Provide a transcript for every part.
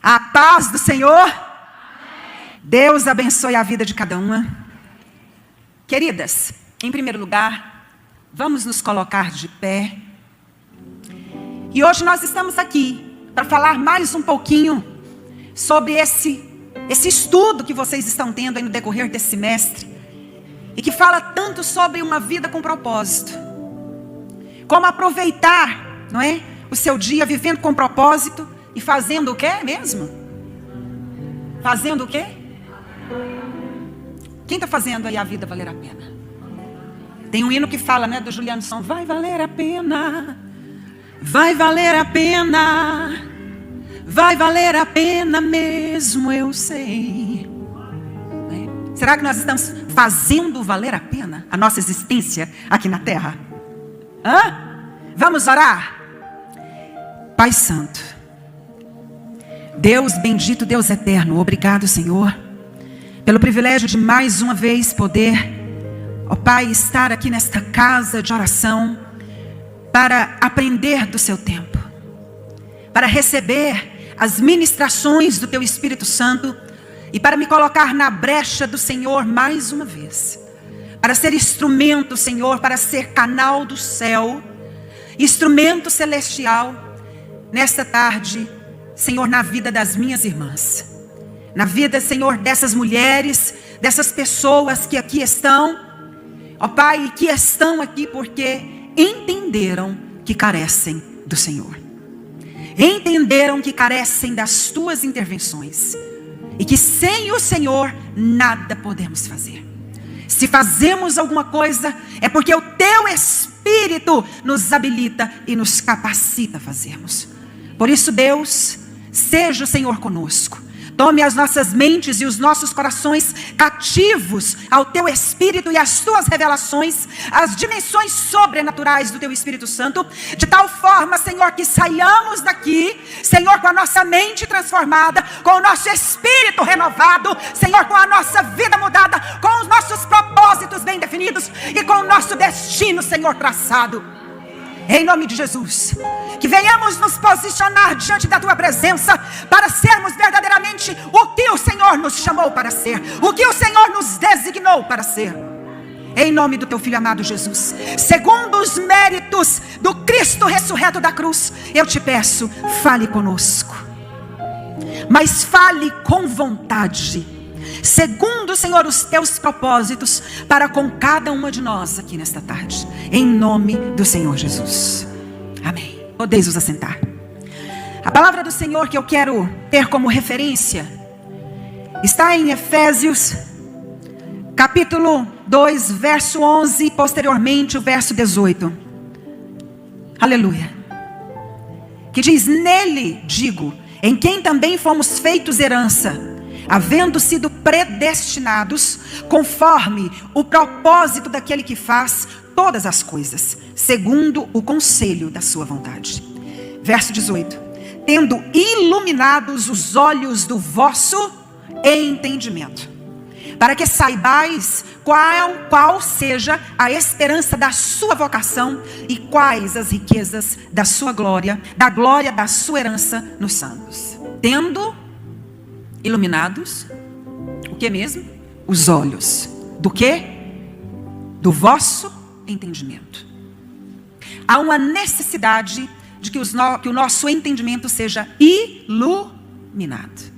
A paz do Senhor. Deus abençoe a vida de cada uma. Queridas, em primeiro lugar, vamos nos colocar de pé. E hoje nós estamos aqui para falar mais um pouquinho sobre esse estudo que vocês estão tendo aí no decorrer desse semestre. E que fala tanto sobre uma vida com propósito. Como aproveitar, não é? O seu dia vivendo com propósito e fazendo o quê mesmo? Fazendo o quê? Quem está fazendo aí a vida valer a pena? Tem um hino que fala, né, do Juliano Som, vai valer a pena, vai valer a pena, vai valer a pena mesmo, eu sei. Será que nós estamos fazendo valer a pena a nossa existência aqui na terra? Vamos orar? Pai Santo, Deus bendito, Deus eterno, obrigado, Senhor, pelo privilégio de mais uma vez poder, ó Pai, estar aqui nesta casa de oração para aprender do seu tempo, para receber as ministrações do Teu Espírito Santo e para me colocar na brecha do Senhor mais uma vez, para ser instrumento, Senhor, para ser canal do céu, instrumento celestial, nesta tarde, Senhor, na vida das minhas irmãs, na vida, Senhor, dessas mulheres, dessas pessoas que aqui estão, ó Pai, que estão aqui porque entenderam que carecem do Senhor, entenderam que carecem das Tuas intervenções, e que sem o Senhor nada podemos fazer. Se fazemos alguma coisa, é porque o Teu Espírito nos habilita e nos capacita a fazermos. Por isso, Deus, seja o Senhor conosco. Tome as nossas mentes e os nossos corações cativos ao Teu Espírito e às Tuas revelações, as dimensões sobrenaturais do Teu Espírito Santo, de tal forma, Senhor, que saiamos daqui, Senhor, com a nossa mente transformada, com o nosso espírito renovado, Senhor, com a nossa vida mudada, com os nossos propósitos bem definidos e com o nosso destino, Senhor, traçado. Em nome de Jesus, que venhamos nos posicionar diante da Tua presença para sermos verdadeiramente o que o Senhor nos chamou para ser, o que o Senhor nos designou para ser. Em nome do Teu Filho amado Jesus, segundo os méritos do Cristo ressurreto da cruz, eu te peço, fale conosco, mas fale com vontade, segundo, Senhor, os Teus propósitos para com cada uma de nós aqui nesta tarde, em nome do Senhor Jesus, amém. Podeis vos assentar. A palavra do Senhor que eu quero ter como referência está em Efésios capítulo 2, verso 11, posteriormente o verso 18, aleluia, que diz: nele, digo, em quem também fomos feitos herança, havendo sido predestinados conforme o propósito daquele que faz todas as coisas, segundo o conselho da sua vontade. Verso 18: tendo iluminados os olhos do vosso entendimento, para que saibais qual seja a esperança da sua vocação e quais as riquezas da sua glória, da glória da sua herança nos santos. Tendo iluminados, o que mesmo? Os olhos. Do que? Do vosso entendimento. Há uma necessidade de que o nosso entendimento seja iluminado.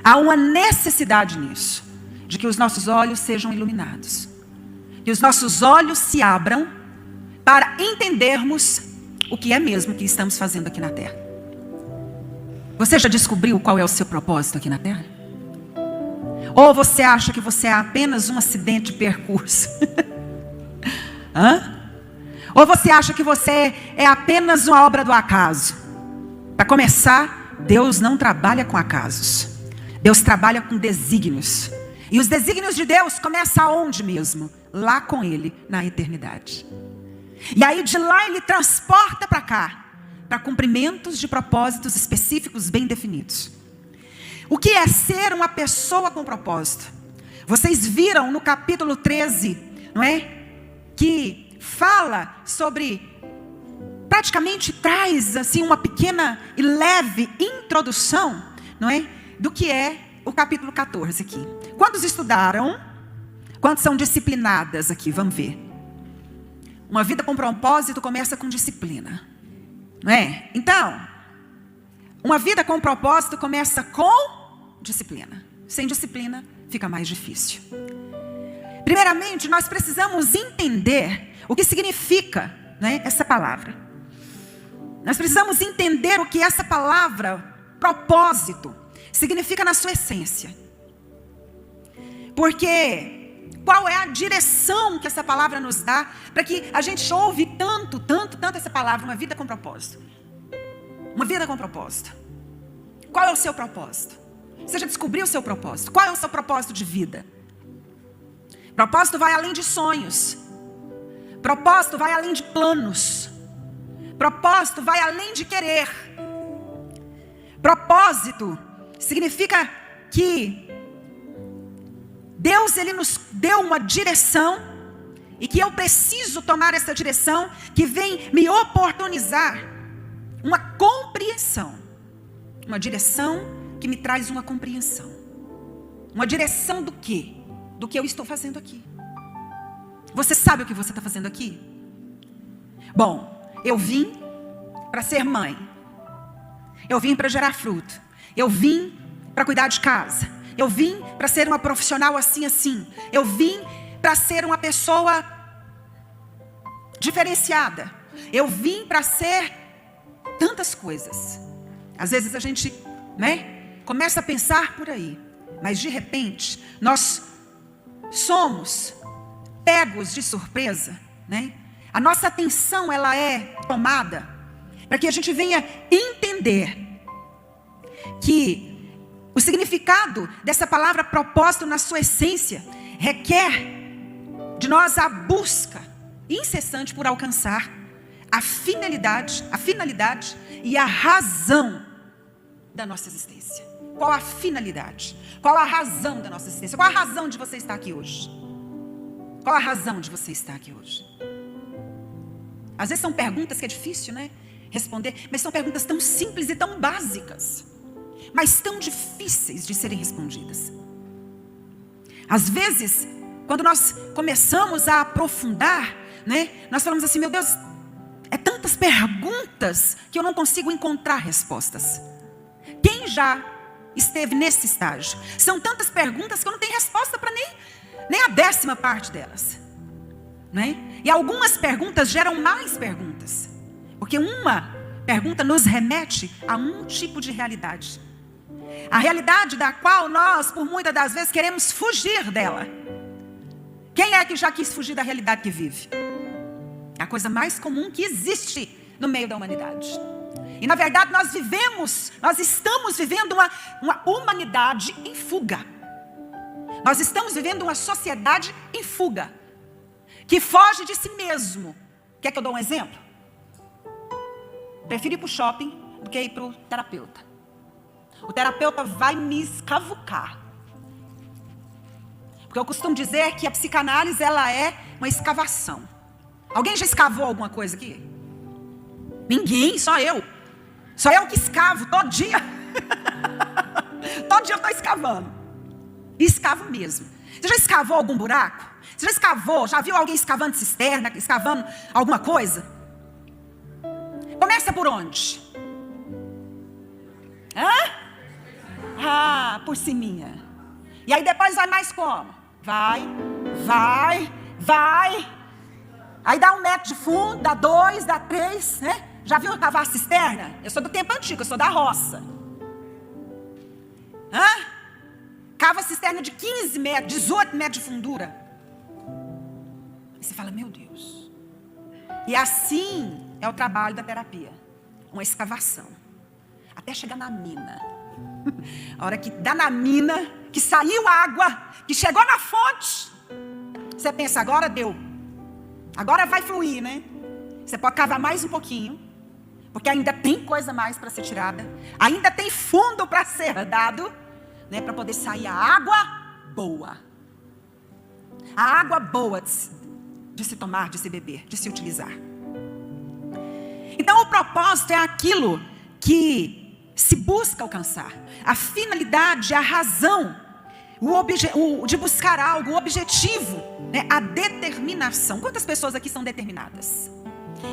Há uma necessidade nisso, de que os nossos olhos sejam iluminados. Que os nossos olhos se abram para entendermos o que é mesmo que estamos fazendo aqui na terra. Você já descobriu qual é o seu propósito aqui na terra? Ou você acha que você é apenas um acidente de percurso? Ou você acha que você é apenas uma obra do acaso? Para começar, Deus não trabalha com acasos. Deus trabalha com desígnios. E os desígnios de Deus começam aonde mesmo? Lá com Ele, na eternidade. E aí de lá Ele transporta para cá, para cumprimentos de propósitos específicos bem definidos. O que é ser uma pessoa com propósito? Vocês viram no capítulo 13, não é? Que fala sobre praticamente traz assim uma pequena e leve introdução, não é, do que é o capítulo 14 aqui. Quantos estudaram? Quantos são disciplinadas aqui? Vamos ver. Uma vida com propósito começa com disciplina, não é? Então, uma vida com propósito começa com disciplina. Sem disciplina, fica mais difícil. Primeiramente, nós precisamos entender o que significa, né, essa palavra. Nós precisamos entender o que essa palavra, propósito, significa na sua essência. Porque qual é a direção que essa palavra nos dá para que a gente ouve tanto essa palavra, uma vida com propósito? Uma vida com propósito. Qual é o seu propósito? Você já descobriu o seu propósito? Qual é o seu propósito de vida? Propósito vai além de sonhos. Propósito vai além de planos. Propósito vai além de querer. Propósito significa que Deus, Ele nos deu uma direção e que eu preciso tomar essa direção que vem me oportunizar uma compreensão. Uma direção que me traz uma compreensão. Uma direção do quê? Do que eu estou fazendo aqui. Você sabe o que você está fazendo aqui? Bom, eu vim para ser mãe. Eu vim para gerar fruto. Eu vim para cuidar de casa. Eu vim para ser uma profissional assim. Eu vim para ser uma pessoa diferenciada. Eu vim para ser tantas coisas. Às vezes a gente, né, começa a pensar por aí. Mas de repente, nós somos pegos de surpresa, né? A nossa atenção, ela é tomada para que a gente venha entender que o significado dessa palavra propósito na sua essência requer de nós a busca incessante por alcançar a finalidade e a razão da nossa existência. Qual a finalidade? Qual a razão da nossa existência? Qual a razão de você estar aqui hoje? Qual a razão de você estar aqui hoje? Às vezes são perguntas que é difícil, né, responder, mas são perguntas tão simples e tão básicas, mas tão difíceis de serem respondidas. Às vezes, quando nós começamos a aprofundar, né, nós falamos assim, meu Deus, é tantas perguntas que eu não consigo encontrar respostas. Quem já esteve nesse estágio? São tantas perguntas que eu não tenho resposta para nem a 10ª parte delas, né? E algumas perguntas geram mais perguntas, porque uma pergunta nos remete a um tipo de realidade, a realidade da qual nós, por muitas das vezes, queremos fugir dela. Quem é que já quis fugir da realidade que vive? É a coisa mais comum que existe no meio da humanidade. E na verdade nós estamos vivendo uma humanidade em fuga. Nós estamos vivendo uma sociedade em fuga, que foge de si mesmo. Quer que eu dou um exemplo? Prefiro ir para o shopping do que ir para o terapeuta. O terapeuta vai me escavucar. Porque eu costumo dizer que a psicanálise, ela é uma escavação. Alguém já escavou alguma coisa aqui? Ninguém, só eu. Só eu que escavo todo dia. Todo dia eu estou escavando. E escavo mesmo. Você já escavou algum buraco? Você já escavou? Já viu alguém escavando cisterna? Escavando alguma coisa? Começa por onde? Por ciminha. E aí depois vai mais como? Vai. Aí dá 1 metro de fundo, dá 2, dá 3, né? Já viu cavar cisterna? Eu sou do tempo antigo, eu sou da roça. Cava cisterna de 15 metros, 18 metros de fundura. E você fala, meu Deus. E assim é o trabalho da terapia. Uma escavação. Até chegar na mina. A hora que dá na mina, que saiu água, que chegou na fonte, você pensa, agora deu. Agora vai fluir, né? Você pode cavar mais um pouquinho, porque ainda tem coisa mais para ser tirada. Ainda tem fundo para ser dado, né? Para poder sair a água boa. A água boa de se tomar, de se beber, de se utilizar. Então o propósito é aquilo que se busca alcançar. A finalidade, a razão, de buscar algo, o objetivo, né? A determinação. Quantas pessoas aqui são determinadas?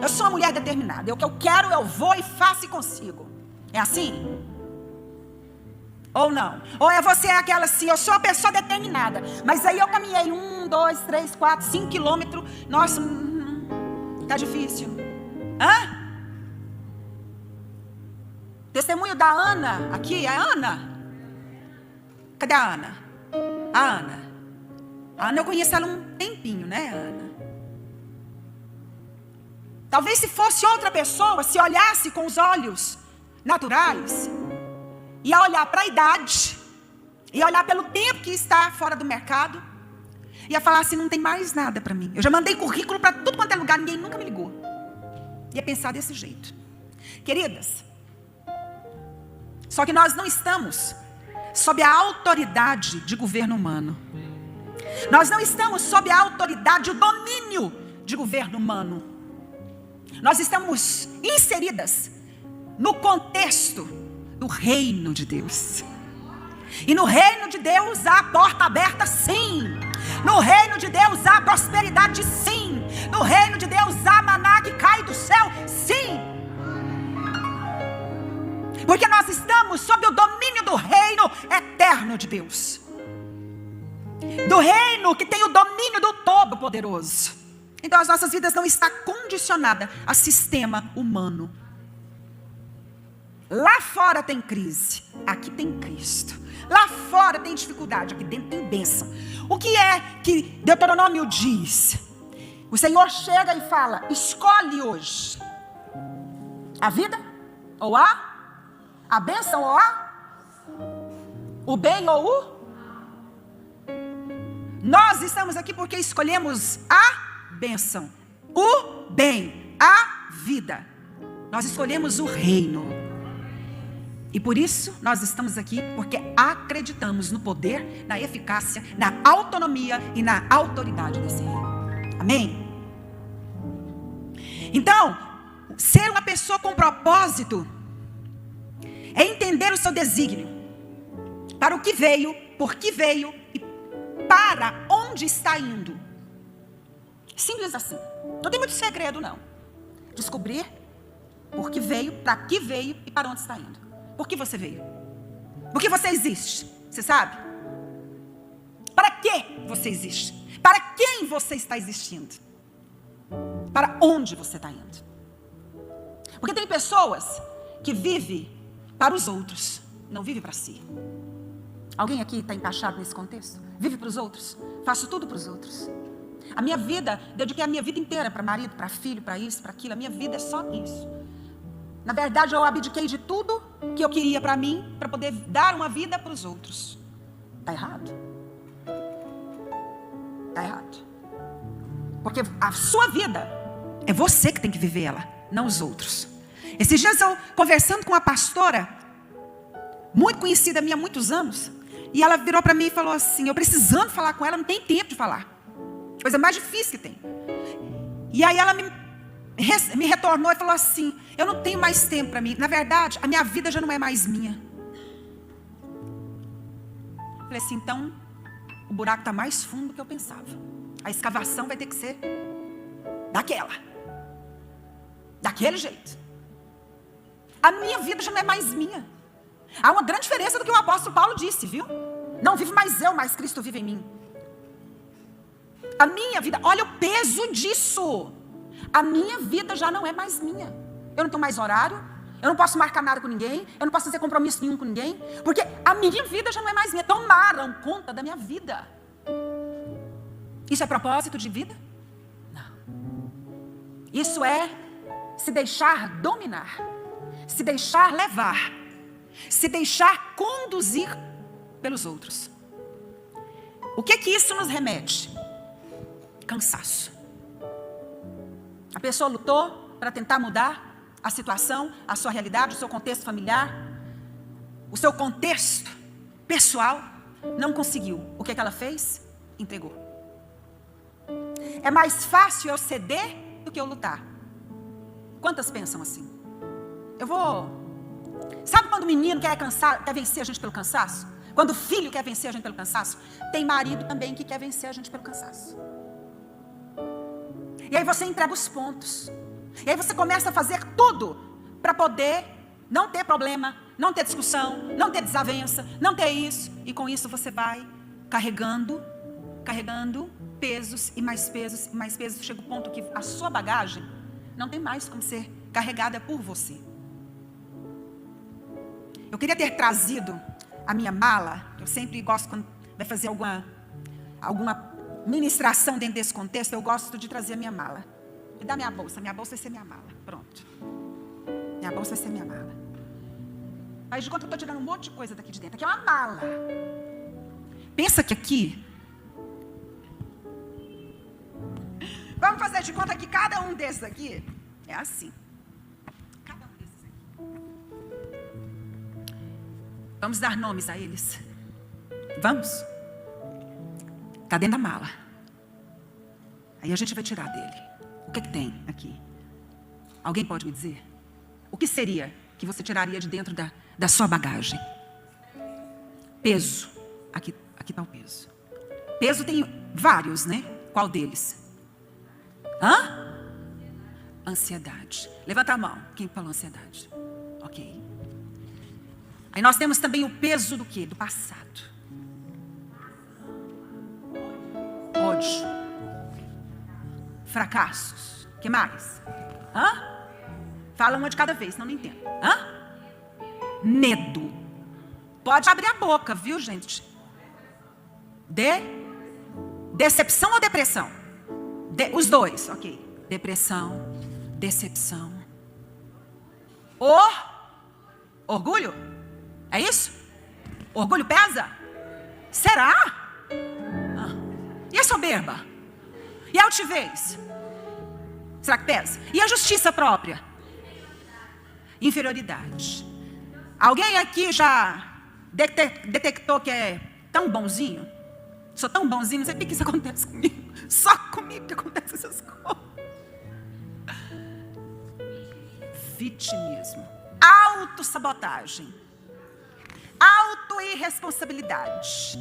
Eu sou uma mulher determinada. O que eu quero, eu vou e faço e consigo. É assim? Ou não? Ou você é aquela assim, eu sou uma pessoa determinada. Mas aí eu caminhei 1, 2, 3, 4, 5 quilômetros. Nossa, tá difícil. Hã? Testemunho da Ana aqui, é a Ana? Cadê a Ana? A Ana. A Ana, eu conheço ela um tempinho, né, Ana? Talvez se fosse outra pessoa, se olhasse com os olhos naturais, ia olhar para a idade, ia olhar pelo tempo que está fora do mercado, ia falar assim, não tem mais nada para mim. Eu já mandei currículo para tudo quanto é lugar, ninguém nunca me ligou. Ia pensar desse jeito. Queridas, só que nós não estamos sob a autoridade de governo humano. Nós não estamos sob a autoridade, o domínio de governo humano. Nós estamos inseridas no contexto do reino de Deus. E no reino de Deus há porta aberta, sim. No reino de Deus há prosperidade, sim. No reino de Deus há maná que cai do céu, sim. Porque nós estamos sob o domínio do reino eterno de Deus. Do reino que tem o domínio do Todo-Poderoso. Então as nossas vidas não estão condicionadas a sistema humano. Lá fora tem crise, aqui tem Cristo. Lá fora tem dificuldade, aqui dentro tem bênção. O que é que Deuteronômio diz? O Senhor chega e fala, escolhe hoje a vida ou a bênção ou o bem ou o... Nós estamos aqui porque escolhemos a bênção, o bem, a vida. Nós escolhemos o reino. E por isso nós estamos aqui porque acreditamos no poder, na eficácia, na autonomia e na autoridade desse reino. Amém? Então, ser uma pessoa com propósito é entender o seu desígnio, para o que veio, por que veio e para onde está indo. Simples assim. Não tem muito segredo, não. Descobrir por que veio, para que veio e para onde está indo. Por que você veio? Por que você existe? Você sabe? Para que você existe? Para quem você está existindo? Para onde você está indo? Porque tem pessoas que vivem para os outros, não vive para si. Alguém aqui está encaixado nesse contexto? Vive para os outros? Faço tudo para os outros. A minha vida, dediquei a minha vida inteira para marido, para filho, para isso, para aquilo. A minha vida é só isso. Na verdade, eu abdiquei de tudo que eu queria para mim, para poder dar uma vida para os outros. Está errado? Está errado. Porque a sua vida, é você que tem que viver ela, não os outros. Esses dias eu conversando com uma pastora, muito conhecida minha há muitos anos, e ela virou para mim e falou assim, eu precisando falar com ela, não tem tempo de falar. Coisa mais difícil que tem. E aí ela me retornou e falou assim, eu não tenho mais tempo para mim. Na verdade, a minha vida já não é mais minha. Eu falei assim, então, o buraco está mais fundo do que eu pensava. A escavação vai ter que ser daquele jeito. A minha vida já não é mais minha. Há uma grande diferença do que o apóstolo Paulo disse, viu? Não vivo mais eu, mas Cristo vive em mim. A minha vida, olha o peso disso. A minha vida já não é mais minha. Eu não tenho mais horário, eu não posso marcar nada com ninguém, eu não posso fazer compromisso nenhum com ninguém, porque a minha vida já não é mais minha. Tomaram conta da minha vida. Isso é propósito de vida? Não. Isso é se deixar dominar, se deixar levar, se deixar conduzir pelos outros. O que isso nos remete? Cansaço. A pessoa lutou para tentar mudar a situação, a sua realidade, o seu contexto familiar, o seu contexto pessoal, não conseguiu. O que ela fez? Entregou. É mais fácil eu ceder do que eu lutar. Quantas pensam assim? Sabe quando o menino quer vencer a gente pelo cansaço? Quando o filho quer vencer a gente pelo cansaço? Tem marido também que quer vencer a gente pelo cansaço. E aí você entrega os pontos. E aí você começa a fazer tudo para poder não ter problema, não ter discussão, não ter desavença, não ter isso. E com isso você vai carregando pesos e mais pesos e mais pesos. Chega o ponto que a sua bagagem não tem mais como ser carregada por você. Eu queria ter trazido a minha mala. Eu sempre gosto, quando vai fazer alguma ministração dentro desse contexto, eu gosto de trazer a minha mala. Me dá minha bolsa vai ser minha mala. Pronto. Minha bolsa vai ser minha mala. Mas de conta que eu estou tirando um monte de coisa daqui de dentro. Aqui é uma mala. Pensa que aqui... Vamos fazer de conta que cada um desses aqui é assim. Cada um desses aqui. Vamos dar nomes a eles. Vamos? Está dentro da mala. Aí a gente vai tirar dele. O que tem aqui? Alguém pode me dizer? O que seria que você tiraria de dentro da sua bagagem? Peso. Aqui está o peso. Peso tem vários, né? Qual deles? Ansiedade. Levanta a mão. Quem falou ansiedade? Ok. Aí nós temos também o peso do quê? Do passado. Ódio. Fracassos. O que mais? Fala uma de cada vez, senão não entendo. Medo. Pode abrir a boca, viu, gente? Decepção ou depressão? Os dois, ok. Depressão, decepção. Orgulho? É isso? Orgulho pesa? Será? E a soberba? E a altivez? Será que pesa? E a justiça própria? Inferioridade. Alguém aqui já detectou que é tão bonzinho? Sou tão bonzinho, não sei por que isso acontece comigo. Só comigo que acontecem essas coisas. Vitimismo. Autossabotagem. Auto-irresponsabilidade.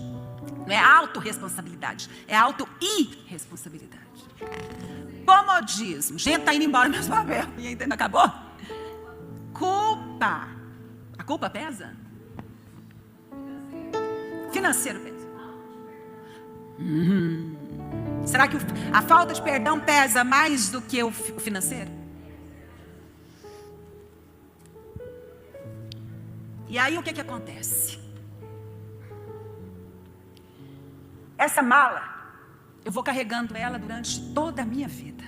Não é autorresponsabilidade, é auto-irresponsabilidade. Comodismo. Gente, tá indo embora meus papéis. E ainda não acabou? Culpa. A culpa pesa? Financeiro pesa. Será que a falta de perdão pesa mais do que o financeiro? E aí o que acontece? Essa mala, eu vou carregando ela durante toda a minha vida.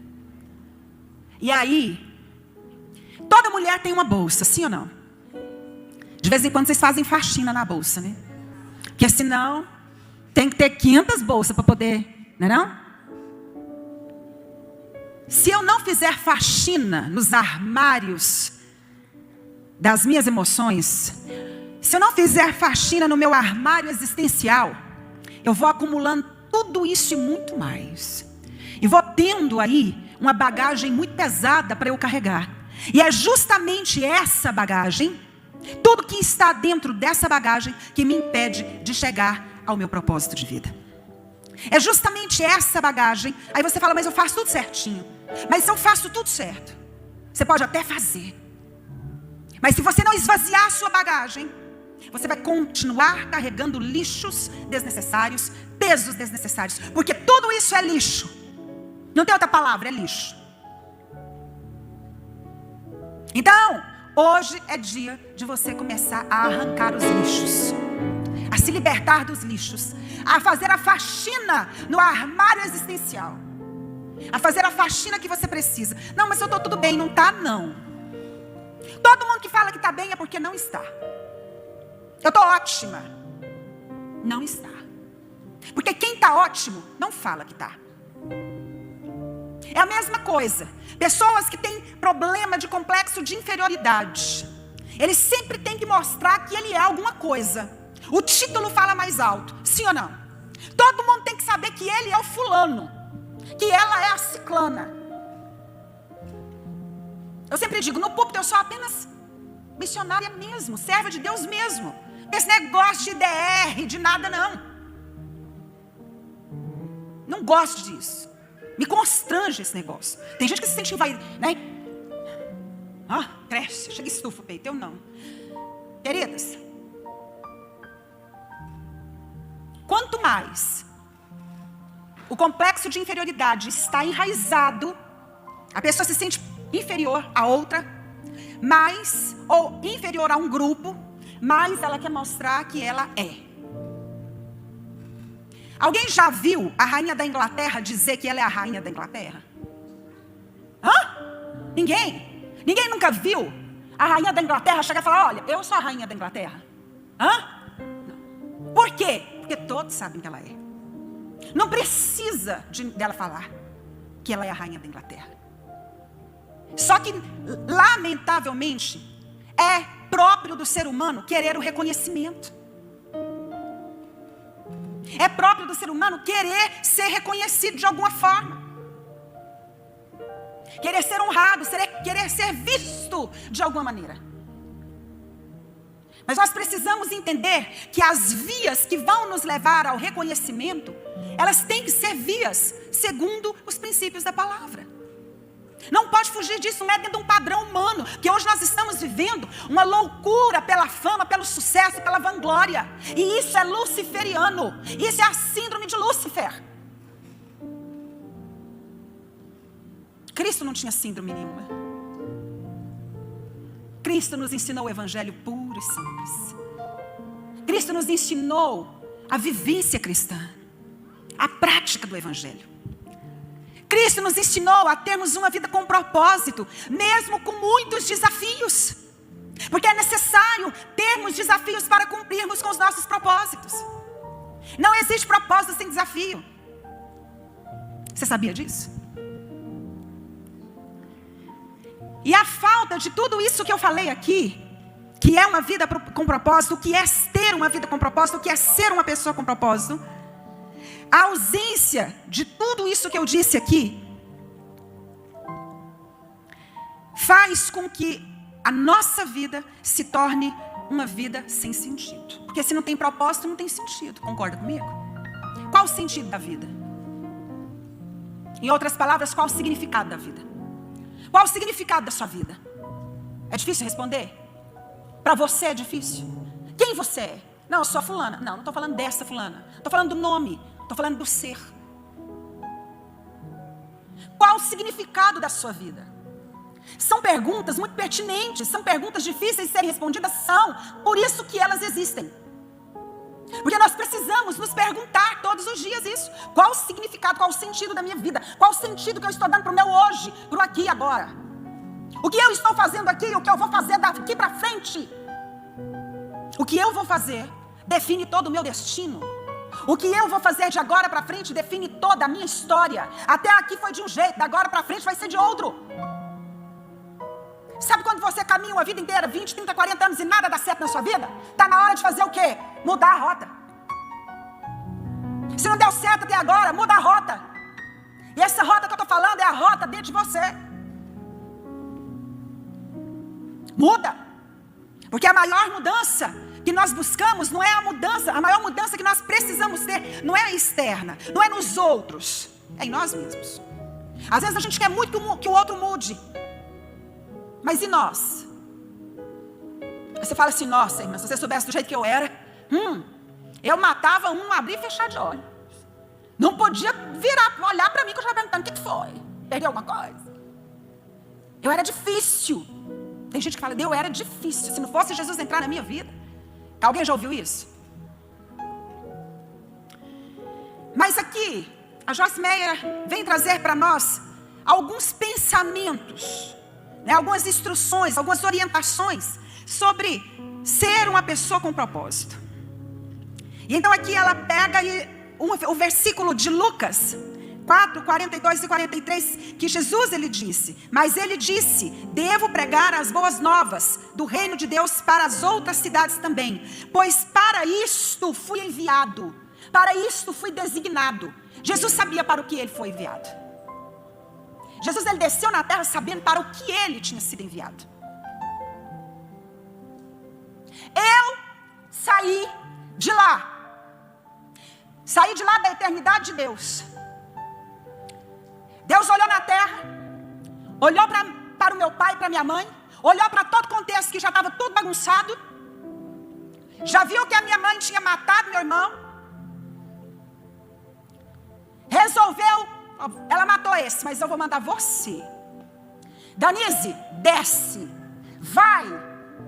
E aí, toda mulher tem uma bolsa, sim ou não? De vez em quando vocês fazem faxina na bolsa, né? Porque senão tem que ter 500 bolsas para poder, não é não? Se eu não fizer faxina nos armários das minhas emoções, se eu não fizer faxina no meu armário existencial, eu vou acumulando tudo isso e muito mais. E vou tendo aí uma bagagem muito pesada para eu carregar. E é justamente essa bagagem, tudo que está dentro dessa bagagem, que me impede de chegar ao meu propósito de vida. É justamente essa bagagem. Aí você fala, mas eu faço tudo certinho. Mas se eu faço tudo certo, você pode até fazer. Mas se você não esvaziar a sua bagagem, você vai continuar carregando lixos desnecessários, pesos desnecessários. Porque tudo isso é lixo. Não tem outra palavra, é lixo. Então, hoje é dia de você começar a arrancar os lixos. A se libertar dos lixos. A fazer a faxina no armário existencial. A fazer a faxina que você precisa. Não, mas eu estou tudo bem. Não está, não. Todo mundo que fala que está bem é porque não está. Eu estou ótima. Não está. Porque quem está ótimo não fala que está. É a mesma coisa. Pessoas que têm problema de complexo de inferioridade. Eles sempre têm que mostrar que ele é alguma coisa. O título fala mais alto. Sim ou não? Todo mundo tem que saber que ele é o fulano. Que ela é a ciclana. Eu sempre digo, no púlpito eu sou apenas missionária mesmo, serva de Deus mesmo. Esse negócio de DR, de nada não. Não gosto disso. Me constrange esse negócio. Tem gente que se sente né? Cresce, chega e estufa o peito, eu não. Queridas, quanto mais o complexo de inferioridade está enraizado, a pessoa se sente inferior a outra, mais, ou inferior a um grupo, mais ela quer mostrar que ela é. Alguém já viu a rainha da Inglaterra dizer que ela é a rainha da Inglaterra? Ninguém. Ninguém nunca viu a rainha da Inglaterra chegar e falar, olha, eu sou a rainha da Inglaterra. Não. Por quê? Porque todos sabem que ela é. Não precisa dela falar que ela é a rainha da Inglaterra. Só que, lamentavelmente, é próprio do ser humano querer o reconhecimento. É próprio do ser humano querer ser reconhecido de alguma forma. Querer ser honrado, querer ser visto de alguma maneira. Mas nós precisamos entender que as vias que vão nos levar ao reconhecimento, elas têm que ser vias segundo os princípios da palavra. Não pode fugir disso, não é dentro de um padrão humano. Que hoje nós estamos vivendo uma loucura pela fama, pelo sucesso, pela vanglória. E isso é luciferiano. Isso é a síndrome de Lúcifer. Cristo não tinha síndrome nenhuma. Cristo nos ensinou o evangelho puro e simples. Cristo nos ensinou a vivência cristã, a prática do evangelho. Cristo nos ensinou a termos uma vida com propósito, mesmo com muitos desafios. Porque é necessário termos desafios para cumprirmos com os nossos propósitos. Não existe propósito sem desafio. Você sabia disso? E a falta de tudo isso que eu falei aqui, que é uma vida com propósito, o que é ter uma vida com propósito, o que é ser uma pessoa com propósito, a ausência de tudo isso que eu disse aqui, faz com que a nossa vida se torne uma vida sem sentido. Porque se não tem propósito, não tem sentido. Concorda comigo? Qual o sentido da vida? Em outras palavras, qual o significado da vida? Qual o significado da sua vida? É difícil responder? Para você é difícil? Quem você é? Não, eu sou a fulana. Não estou falando dessa fulana. Estou falando do nome. Estou falando do ser. Qual o significado da sua vida? São perguntas muito pertinentes. São perguntas difíceis de serem respondidas. São. Por isso que elas existem. Porque nós precisamos nos perguntar todos os dias isso. Qual o significado, qual o sentido da minha vida? Qual o sentido que eu estou dando para o meu hoje, para o aqui e agora? O que eu estou fazendo aqui e o que eu vou fazer daqui para frente? O que eu vou fazer define todo o meu destino. O que eu vou fazer de agora para frente define toda a minha história. Até aqui foi de um jeito, da agora para frente vai ser de outro. Sabe quando você caminha uma vida inteira, 20, 30, 40 anos e nada dá certo na sua vida? Está na hora de fazer o quê? Mudar a rota. Se não deu certo até agora, muda a rota. E essa rota que eu estou falando é a rota dentro de você. Muda. Porque a maior mudança que nós buscamos não é a mudança, a maior mudança que nós precisamos ter não é externa, não é nos outros, é em nós mesmos. Às vezes a gente quer muito que o outro mude. Mas e nós? Você fala assim, nossa, irmã, se você soubesse do jeito que eu era, eu matava um, abrir e fechar de olho. Não podia virar, olhar para mim que eu estava perguntando, o que foi? Perdeu alguma coisa? Eu era difícil. Tem gente que fala, eu era difícil. Se não fosse Jesus entrar na minha vida. Alguém já ouviu isso? Mas aqui, a Joyce Meyer vem trazer para nós alguns pensamentos, algumas instruções, algumas orientações sobre ser uma pessoa com propósito. E então aqui ela pega o versículo de Lucas 4, 42 e 43, que Jesus ele disse, mas ele disse, devo pregar as boas novas do reino de Deus para as outras cidades também, pois para isto fui enviado, para isto fui designado. Jesus sabia para o que ele foi enviado. Jesus, ele desceu na terra sabendo para o que ele tinha sido enviado. Eu saí de lá da eternidade de Deus. Deus olhou na terra, olhou para o meu pai e para minha mãe, olhou para todo o contexto que já estava tudo bagunçado, já viu que a minha mãe tinha matado meu irmão, resolveu, ela matou esse, mas eu vou mandar você. Danise, desce, vai,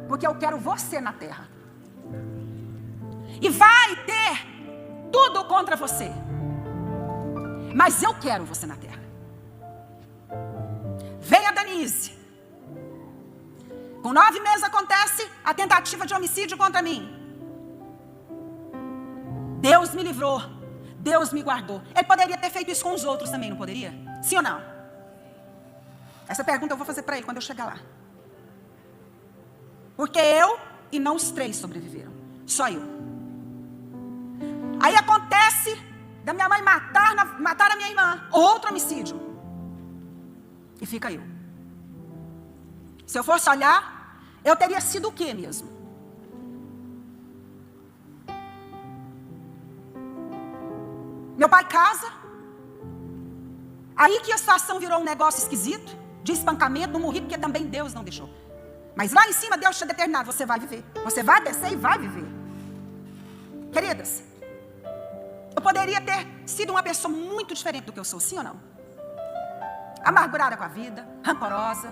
porque eu quero você na terra. E vai ter tudo contra você, mas eu quero você na terra. Venha, Danise. Com 9 meses acontece a tentativa de homicídio contra mim. Deus me livrou, Deus me guardou. Ele poderia ter feito isso com os outros também, não poderia? Sim ou não? Essa pergunta eu vou fazer para ele quando eu chegar lá. Porque eu e não os 3 sobreviveram, só eu. Aí acontece da minha mãe matar a minha irmã, outro homicídio. E fica eu. Se eu fosse olhar, eu teria sido o quê mesmo? Meu pai casa. Aí que a situação virou um negócio esquisito, de espancamento, não morri porque também Deus não deixou. Mas lá em cima Deus tinha determinado, você vai viver. Você vai descer e vai viver. Queridas, eu poderia ter sido uma pessoa muito diferente do que eu sou, sim ou não? Amargurada com a vida, rancorosa.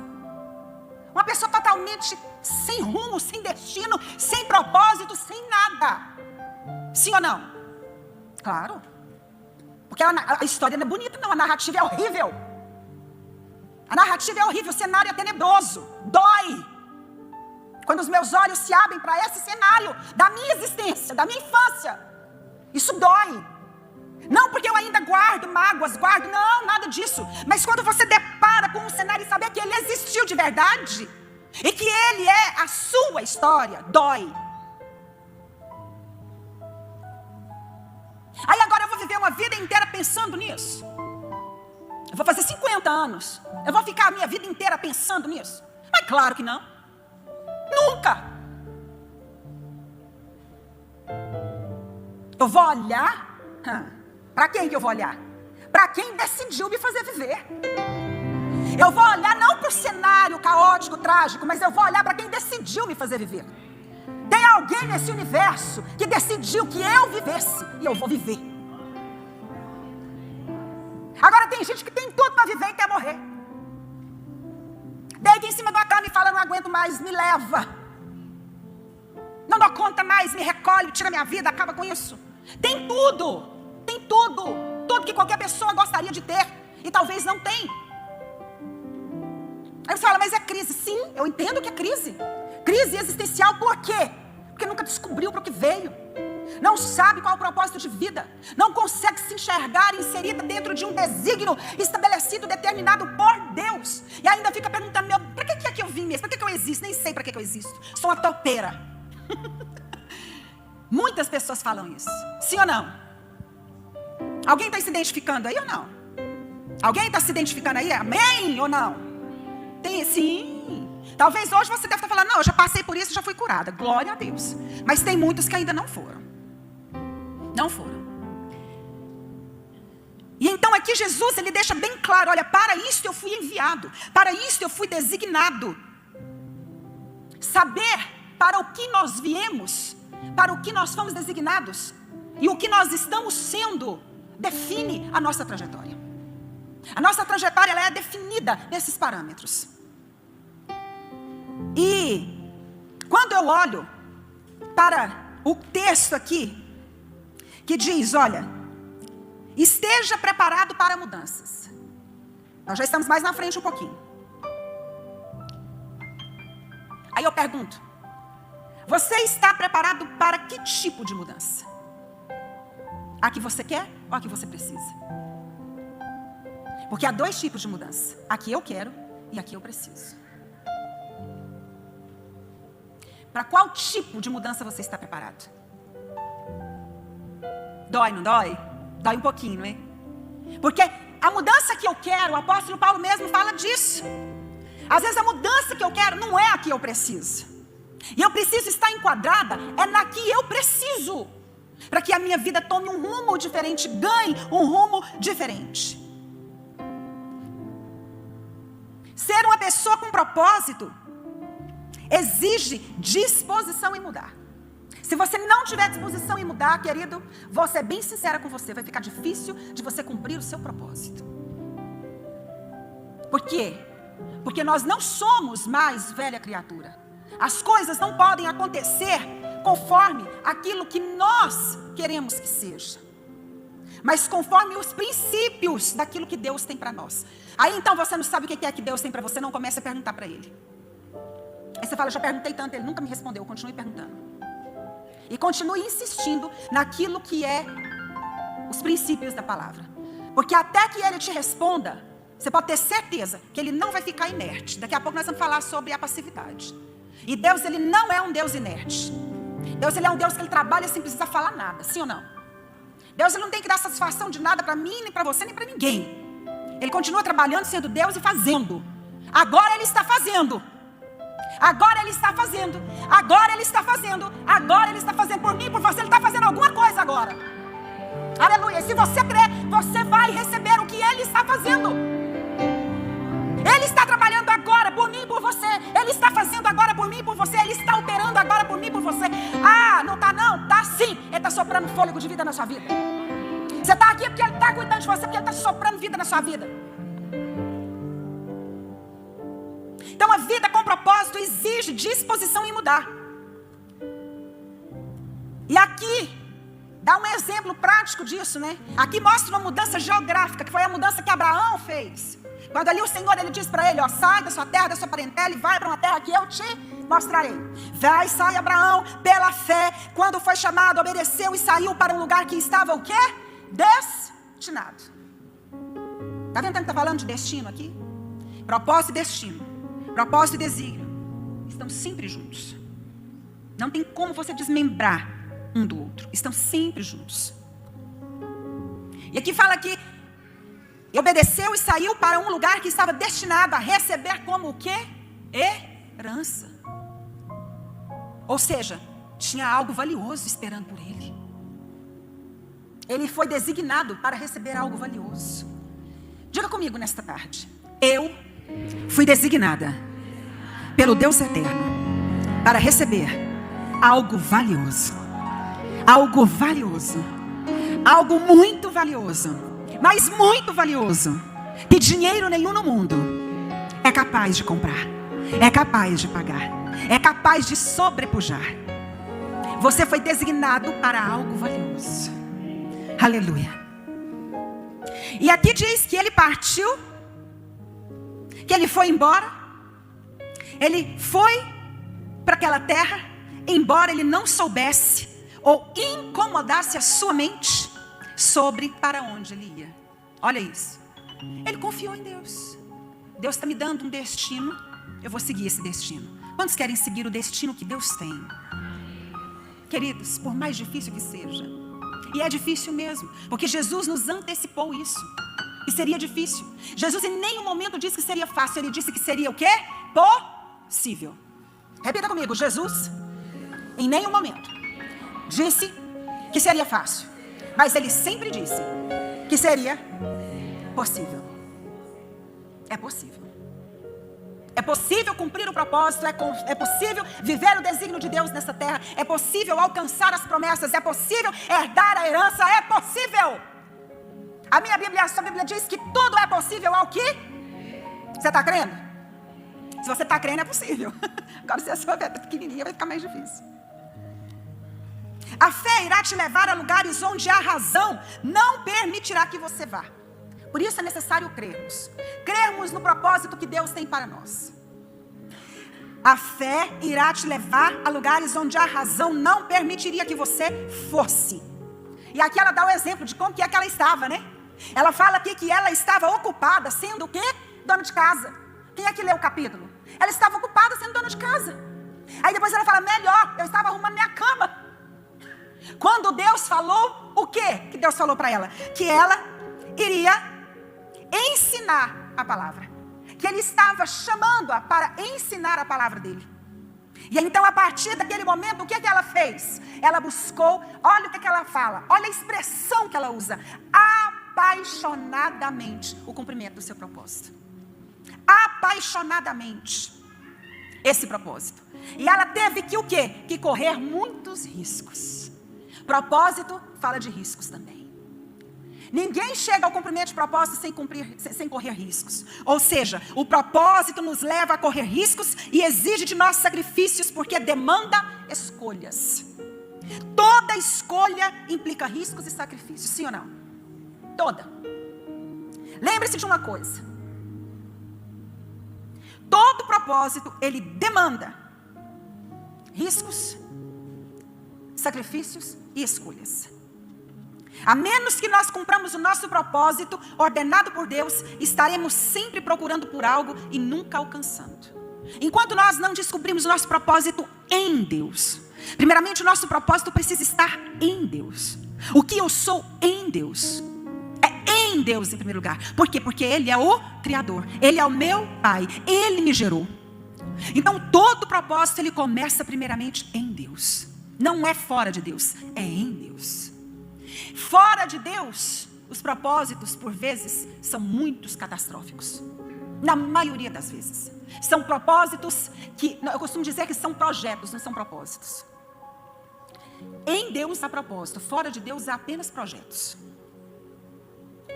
Uma pessoa totalmente sem rumo, sem destino, sem propósito, sem nada. Sim ou não? Claro. Porque a história não é bonita, não. A narrativa é horrível. A narrativa é horrível, o cenário é tenebroso. Dói. Quando os meus olhos se abrem para esse cenário da minha existência, da minha infância. Isso dói. Não porque eu ainda guardo mágoas, não, nada disso. Mas quando você depara com um cenário e saber que ele existiu de verdade, e que ele é a sua história, dói. Aí agora eu vou viver uma vida inteira pensando nisso. Eu vou fazer 50 anos. Eu vou ficar a minha vida inteira pensando nisso? Mas claro que não. Nunca. Eu vou olhar... Para quem que eu vou olhar? Para quem decidiu me fazer viver. Eu vou olhar não para o cenário caótico, trágico, mas eu vou olhar para quem decidiu me fazer viver. Tem alguém nesse universo que decidiu que eu vivesse e eu vou viver. Agora tem gente que tem tudo para viver e quer morrer. Deita em cima de uma cama e fala, não aguento mais, me leva. Não dou conta mais, me recolhe, tira minha vida, acaba com isso. Tem tudo. Tem tudo. Tudo que qualquer pessoa gostaria de ter. E talvez não tem. Aí você fala, mas é crise. Sim, eu entendo que é crise. Crise existencial por quê? Porque nunca descobriu para o que veio. Não sabe qual é o propósito de vida. Não consegue se enxergar inserida dentro de um desígnio estabelecido, determinado por Deus. E ainda fica perguntando, para que é que eu vim mesmo? Para que eu existo? Nem sei para que eu existo. Sou uma topeira. Muitas pessoas falam isso. Sim ou não? Alguém está se identificando aí ou não? Alguém está se identificando aí? Amém ou não? Tem, sim. Talvez hoje você deve estar falando, não, eu já passei por isso, já fui curada. Glória a Deus. Mas tem muitos que ainda não foram. Não foram. E então aqui Jesus, ele deixa bem claro, olha, para isso eu fui enviado. Para isso eu fui designado. Saber para o que nós viemos, para o que nós fomos designados e o que nós estamos sendo, define a nossa trajetória. A nossa trajetória, ela é definida nesses parâmetros. E quando eu olho para o texto aqui, que diz, olha, esteja preparado para mudanças. Nós já estamos mais na frente um pouquinho. Aí eu pergunto, você está preparado para que tipo de mudança? A que você quer ou a que você precisa? Porque há 2 tipos de mudança. A que eu quero e a que eu preciso. Para qual tipo de mudança você está preparado? Dói, não dói? Dói um pouquinho, não é? Porque A mudança que eu quero, o apóstolo Paulo mesmo fala disso. Às vezes a mudança que eu quero não é a que eu preciso. E eu preciso estar enquadrada é na que eu preciso. Para que a minha vida tome um rumo diferente, ganhe um rumo diferente. Ser uma pessoa com propósito exige disposição em mudar. Se você não tiver disposição em mudar, querido, vou ser bem sincera com você, vai ficar difícil de você cumprir o seu propósito. Por quê? Porque nós não somos mais velha criatura. As coisas não podem acontecer conforme aquilo que nós queremos que seja, mas conforme os princípios daquilo que Deus tem para nós. Aí então você não sabe o que é que Deus tem para você, não comece a perguntar para Ele. Aí você fala, já perguntei tanto, Ele nunca me respondeu. Continue perguntando. E continue insistindo naquilo que é os princípios da palavra. Porque até que Ele te responda, você pode ter certeza que Ele não vai ficar inerte. Daqui a pouco nós vamos falar sobre a passividade. E Deus, Ele não é um Deus inerte. Deus, Ele é um Deus que Ele trabalha sem precisar falar nada, sim ou não? Deus, Ele não tem que dar satisfação de nada para mim, nem para você, nem para ninguém. Ele continua trabalhando, sendo Deus e fazendo. Agora Ele está fazendo. Agora Ele está fazendo. Agora Ele está fazendo. Agora Ele está fazendo por mim, por você. Ele está fazendo alguma coisa agora. Aleluia. E se você crer, você vai receber o que Ele está fazendo. Ele está trabalhando agora por mim e por você. Ele está fazendo agora por mim e por você. Ele está operando agora por mim e por você. Ah, não está não? Está sim. Ele está soprando fôlego de vida na sua vida. Você está aqui porque Ele está cuidando de você, porque Ele está soprando vida na sua vida. Então a vida com propósito exige disposição em mudar. E aqui dá um exemplo prático disso, né? Aqui mostra uma mudança geográfica, que foi a mudança que Abraão fez. Quando ali o Senhor, Ele diz para ele, ó, sai da sua terra, da sua parentela e vai para uma terra que eu te mostrarei. Vai, sai Abraão, pela fé, quando foi chamado, obedeceu e saiu para um lugar que estava o quê? Destinado. Está vendo que está falando de destino aqui? Propósito e destino. Propósito e desígnio estão sempre juntos. Não tem como você desmembrar um do outro. Estão sempre juntos. E aqui fala que obedeceu e saiu para um lugar que estava destinado a receber como o quê? Herança. Ou seja, tinha algo valioso esperando por ele. Ele foi designado para receber algo valioso. Diga comigo nesta tarde. Eu fui designada pelo Deus eterno para receber algo valioso. Algo valioso. Algo muito valioso. Mas muito valioso. Que dinheiro nenhum no mundo é capaz de comprar. É capaz de pagar. É capaz de sobrepujar. Você foi designado para algo valioso. Aleluia. E aqui diz que ele partiu, que ele foi embora. Ele foi para aquela terra, embora ele não soubesse ou incomodasse a sua mente sobre para onde ele ia. Olha isso. Ele confiou em Deus. Deus está me dando um destino, eu vou seguir esse destino. Quantos querem seguir o destino que Deus tem? Queridos, por mais difícil que seja, e é difícil mesmo, porque Jesus nos antecipou isso, e seria difícil. Jesus em nenhum momento disse que seria fácil, ele disse que seria o quê? Possível. Repita comigo, Jesus em nenhum momento disse que seria fácil, mas ele sempre disse que seria possível. É possível. É possível cumprir o propósito, é possível viver o desígnio de Deus nessa terra, é possível alcançar as promessas, é possível herdar a herança, é possível. A minha Bíblia, a sua Bíblia diz que tudo é possível ao que? Você está crendo? Se você está crendo, é possível. Agora, se a sua fé é pequenininha, vai ficar mais difícil. A fé irá te levar a lugares onde a razão não permitirá que você vá. Por isso é necessário crermos. Crermos no propósito que Deus tem para nós. A fé irá te levar a lugares onde a razão não permitiria que você fosse. E aqui ela dá o exemplo de como que é que ela estava, né? Ela fala aqui que ela estava ocupada sendo o quê? Dona de casa. Quem é que lê o capítulo? Ela estava ocupada sendo dona de casa. Aí depois ela fala, melhor, eu estava arrumando minha cama. Quando Deus falou, o quê que Deus falou para ela? Que ela iria ensinar a palavra. Que ele estava chamando-a para ensinar a palavra dele. E então, a partir daquele momento, o que ela fez? Ela buscou, olha o que ela fala, olha a expressão que ela usa. Apaixonadamente o cumprimento do seu propósito. Apaixonadamente esse propósito. E ela teve que o quê? Que correr muitos riscos. Propósito fala de riscos também. Ninguém chega ao cumprimento de propósito sem correr riscos. Ou seja, o propósito nos leva a correr riscos e exige de nós sacrifícios, porque demanda escolhas. Toda escolha implica riscos e sacrifícios, sim ou não? Toda. Lembre-se de uma coisa. Todo propósito, ele demanda riscos, sacrifícios e escolhas. A menos que nós cumpramos o nosso propósito ordenado por Deus, estaremos sempre procurando por algo e nunca alcançando. Enquanto nós não descobrimos o nosso propósito em Deus. Primeiramente, o nosso propósito precisa estar em Deus. O que eu sou em Deus? É em Deus em primeiro lugar. Por quê? Porque Ele é o Criador. Ele é o meu Pai. Ele me gerou. Então, todo propósito, ele começa primeiramente em Deus. Não é fora de Deus, é em Deus. Fora de Deus, os propósitos, por vezes, são muito catastróficos. Na maioria das vezes. São propósitos que, eu costumo dizer que são projetos, não são propósitos. Em Deus há propósito, fora de Deus há apenas projetos.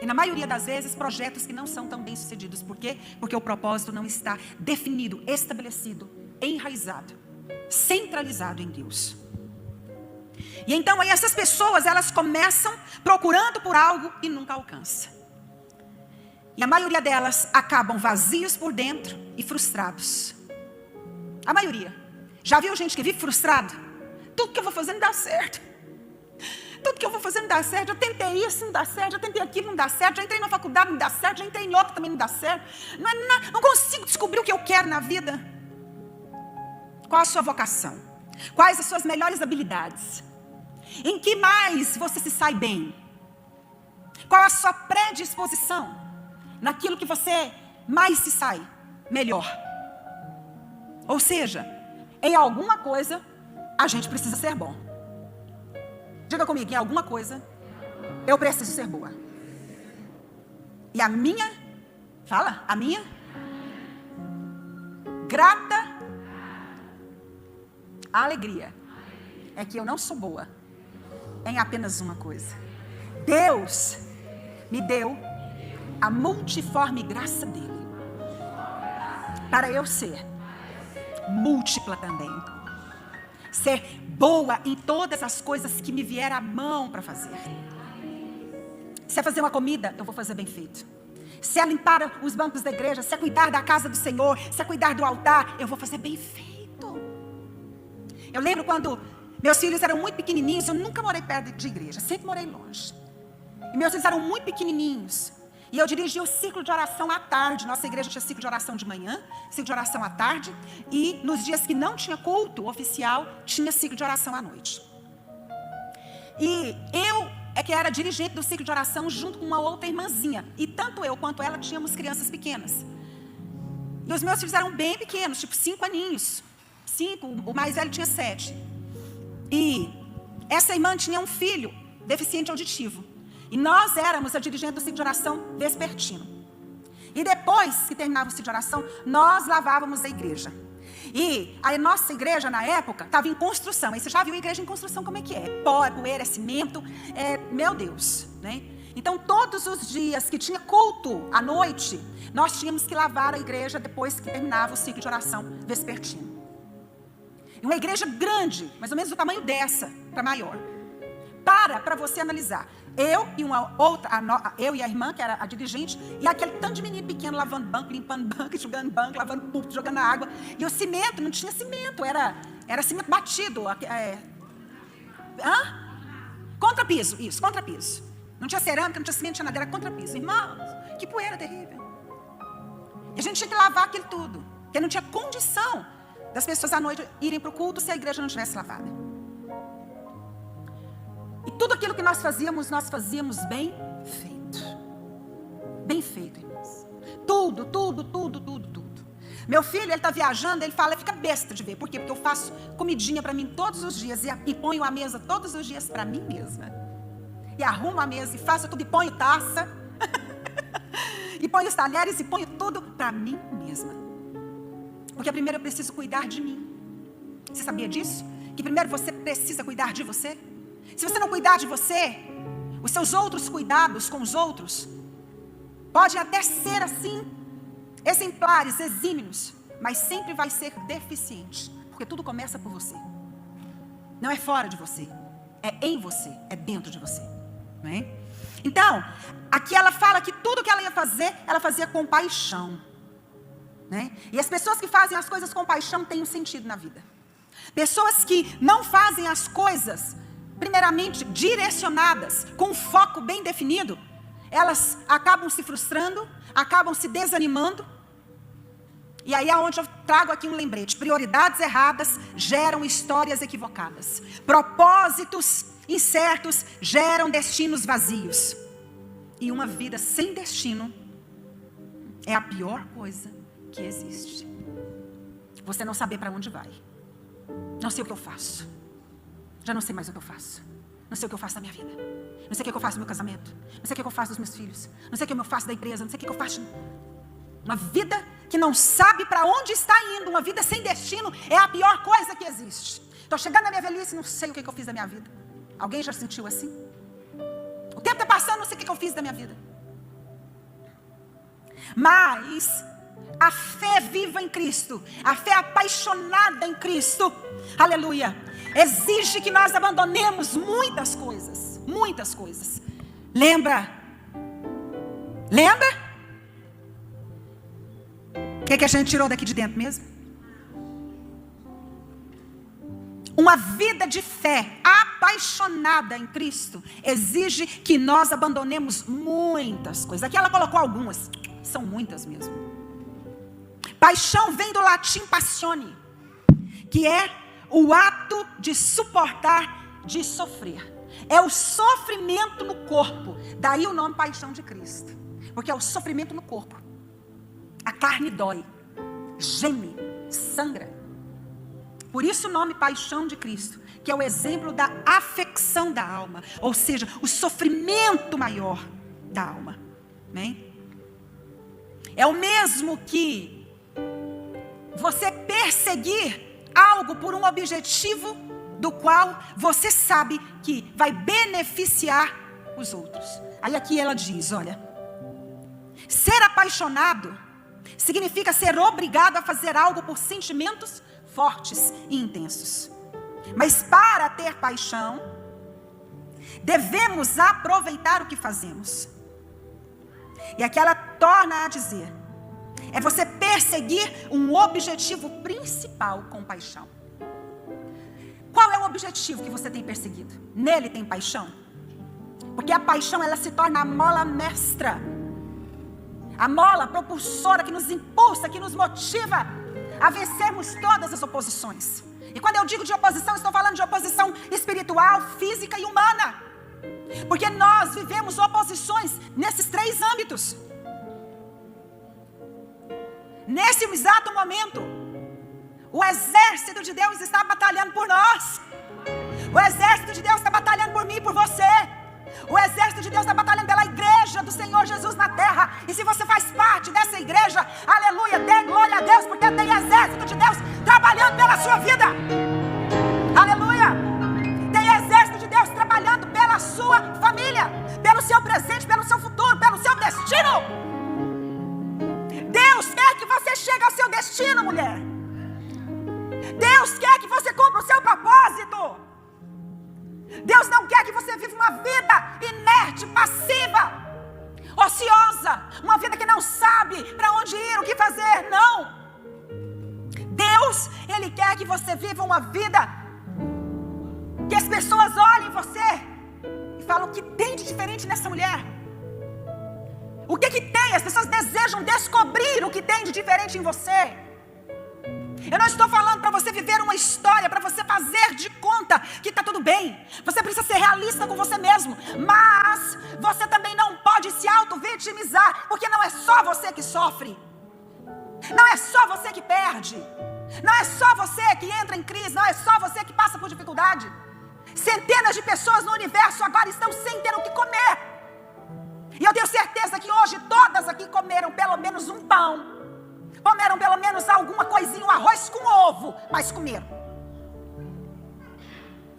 E na maioria das vezes, projetos que não são tão bem sucedidos. Por quê? Porque o propósito não está definido, estabelecido, enraizado, centralizado em Deus. E então aí essas pessoas, elas começam procurando por algo e nunca alcançam. E a maioria delas acabam vazios por dentro e frustrados. A maioria. Já viu gente que vive frustrado? Tudo que eu vou fazer não dá certo. Tudo que eu vou fazer não dá certo. Eu tentei isso, não dá certo. Eu tentei aquilo, não dá certo. Já entrei na faculdade, não dá certo. Já entrei em outra, também não dá certo. Não consigo descobrir o que eu quero na vida. Qual a sua vocação? Quais as suas melhores habilidades? Em que mais você se sai bem? Qual a sua predisposição? Naquilo que você mais se sai melhor. Ou seja, em alguma coisa, a gente precisa ser bom. Diga comigo, em alguma coisa, eu preciso ser boa. E a minha, fala, a minha, grata alegria, é que eu não sou boa em apenas uma coisa. Deus me deu a multiforme graça dele, para eu ser múltipla também. Ser boa em todas as coisas que me vier à mão para fazer. Se é fazer uma comida, eu vou fazer bem feito. Se é limpar os bancos da igreja, se é cuidar da casa do Senhor, se é cuidar do altar, eu vou fazer bem feito. Eu lembro quando meus filhos eram muito pequenininhos, eu nunca morei perto de igreja, sempre morei longe. E meus filhos eram muito pequenininhos. E eu dirigia o ciclo de oração à tarde. Nossa igreja tinha ciclo de oração de manhã, ciclo de oração à tarde. E nos dias que não tinha culto oficial, tinha ciclo de oração à noite. E eu é que era dirigente do ciclo de oração junto com uma outra irmãzinha. E tanto eu quanto ela tínhamos crianças pequenas. E os meus filhos eram bem pequenos, tipo 5 aninhos. 5, o mais velho tinha 7. E essa irmã tinha um filho deficiente auditivo. E nós éramos a dirigente do ciclo de oração vespertino. E depois que terminava o ciclo de oração, nós lavávamos a igreja. E a nossa igreja, na época, estava em construção. Aí você já viu a igreja em construção como é que é? Pó, é poeira, é cimento. Meu Deus, né? Então, todos os dias que tinha culto à noite, nós tínhamos que lavar a igreja depois que terminava o ciclo de oração vespertino. E uma igreja grande, mais ou menos do tamanho dessa, para maior. Para você analisar. Eu e uma outra, eu e a irmã, que era a dirigente, e aquele tanto de menino pequeno lavando banco, limpando banco, jogando banco, lavando púlpito, jogando água. E o cimento, não tinha cimento, era cimento batido. Contrapiso, isso, contrapiso. Não tinha cerâmica, não tinha cimento, não tinha nada, era contrapiso. Irmãos, que poeira terrível. E a gente tinha que lavar aquilo tudo, porque não tinha condição das pessoas à noite irem para o culto se a igreja não tivesse lavada. E tudo aquilo que nós fazíamos bem feito. bem feito, irmãos. Tudo. Meu filho, ele está viajando, ele fala, fica besta de ver. Por quê? Porque eu faço comidinha para mim todos os dias e ponho a mesa todos os dias para mim mesma. E arrumo a mesa e faço tudo e ponho taça. E ponho os talheres e ponho tudo para mim mesma. Porque primeiro eu preciso cuidar de mim. Você sabia disso? Que primeiro você precisa cuidar de você. Se você não cuidar de você, os seus outros cuidados com os outros podem até ser assim, exemplares, exímios, mas sempre vai ser deficiente. Porque tudo começa por você. Não é fora de você, é em você, é dentro de você. Não é? Então, aqui ela fala que tudo que ela ia fazer, ela fazia com paixão. Né? E as pessoas que fazem as coisas com paixão têm um sentido na vida. Pessoas que não fazem as coisas, primeiramente direcionadas, com um foco bem definido, elas acabam se frustrando, acabam se desanimando. E aí é onde eu trago aqui um lembrete. Prioridades erradas geram histórias equivocadas. Propósitos incertos geram destinos vazios. E uma vida sem destino é a pior coisa que existe. Você não saber para onde vai. Não sei o que eu faço. Já não sei mais o que eu faço. Não sei o que eu faço da minha vida. Não sei o que eu faço do meu casamento. Não sei o que eu faço dos meus filhos. Não sei o que eu faço da empresa. Não sei o que eu faço. Uma vida que não sabe para onde está indo. Uma vida sem destino é a pior coisa que existe. Estou chegando na minha velhice e não sei o que eu fiz da minha vida. Alguém já sentiu assim? O tempo está passando, não sei o que eu fiz da minha vida. Mas a fé viva em Cristo, a fé apaixonada em Cristo, aleluia, exige que nós abandonemos muitas coisas. Muitas coisas. Lembra? O que a gente tirou daqui de dentro mesmo? Uma vida de fé apaixonada em Cristo exige que nós abandonemos muitas coisas. Aqui ela colocou algumas, são muitas mesmo. Paixão vem do latim passione, que é o ato de suportar, de sofrer. É o sofrimento no corpo. Daí o nome paixão de Cristo. Porque é o sofrimento no corpo. A carne dói, geme, sangra. Por isso o nome paixão de Cristo, que é o exemplo da afecção da alma. Ou seja, o sofrimento maior da alma. Amém? É o mesmo que você perseguir algo por um objetivo do qual você sabe que vai beneficiar os outros. Aí aqui ela diz, olha, ser apaixonado significa ser obrigado a fazer algo por sentimentos fortes e intensos. Mas para ter paixão, devemos aproveitar o que fazemos. E aqui ela torna a dizer, é você perseguir um objetivo principal com paixão. Qual é o objetivo que você tem perseguido? Nele tem paixão? Porque a paixão, ela se torna a mola mestra. A mola propulsora que nos impulsa, que nos motiva a vencermos todas as oposições. E quando eu digo de oposição, estou falando de oposição espiritual, física e humana. Porque nós vivemos oposições nesses 3 âmbitos. Nesse exato momento, o exército de Deus está batalhando por nós. O exército de Deus está batalhando por mim e por você. O exército de Deus está batalhando pela igreja do Senhor Jesus na terra. E se você faz parte dessa igreja, aleluia, dê glória a Deus, porque tem exército de Deus trabalhando pela sua vida. Aleluia. Tem exército de Deus trabalhando pela sua família, pelo seu presente, pelo seu futuro, pelo seu destino. Deus quer que você chegue ao seu destino, mulher. Deus quer que você cumpra o seu propósito. Deus não quer que você viva uma vida inerte, passiva, ociosa, uma vida que não sabe para onde ir, o que fazer. Não. Deus, Ele quer que você viva uma vida que as pessoas olhem você e falam, o que tem de diferente nessa mulher? O que tem? As pessoas desejam descobrir o que tem de diferente em você. Eu não estou falando para você viver uma história, para você fazer de conta que está tudo bem. Você precisa ser realista com você mesmo. Mas você também não pode se auto-vitimizar, porque não é só você que sofre. Não é só você que perde. Não é só você que entra em crise. Não é só você que passa por dificuldade. Centenas de pessoas no universo agora estão sem ter o que comer. E eu tenho certeza que hoje todas aqui comeram pelo menos um pão. Comeram pelo menos alguma coisinha, um arroz com ovo, mas comeram.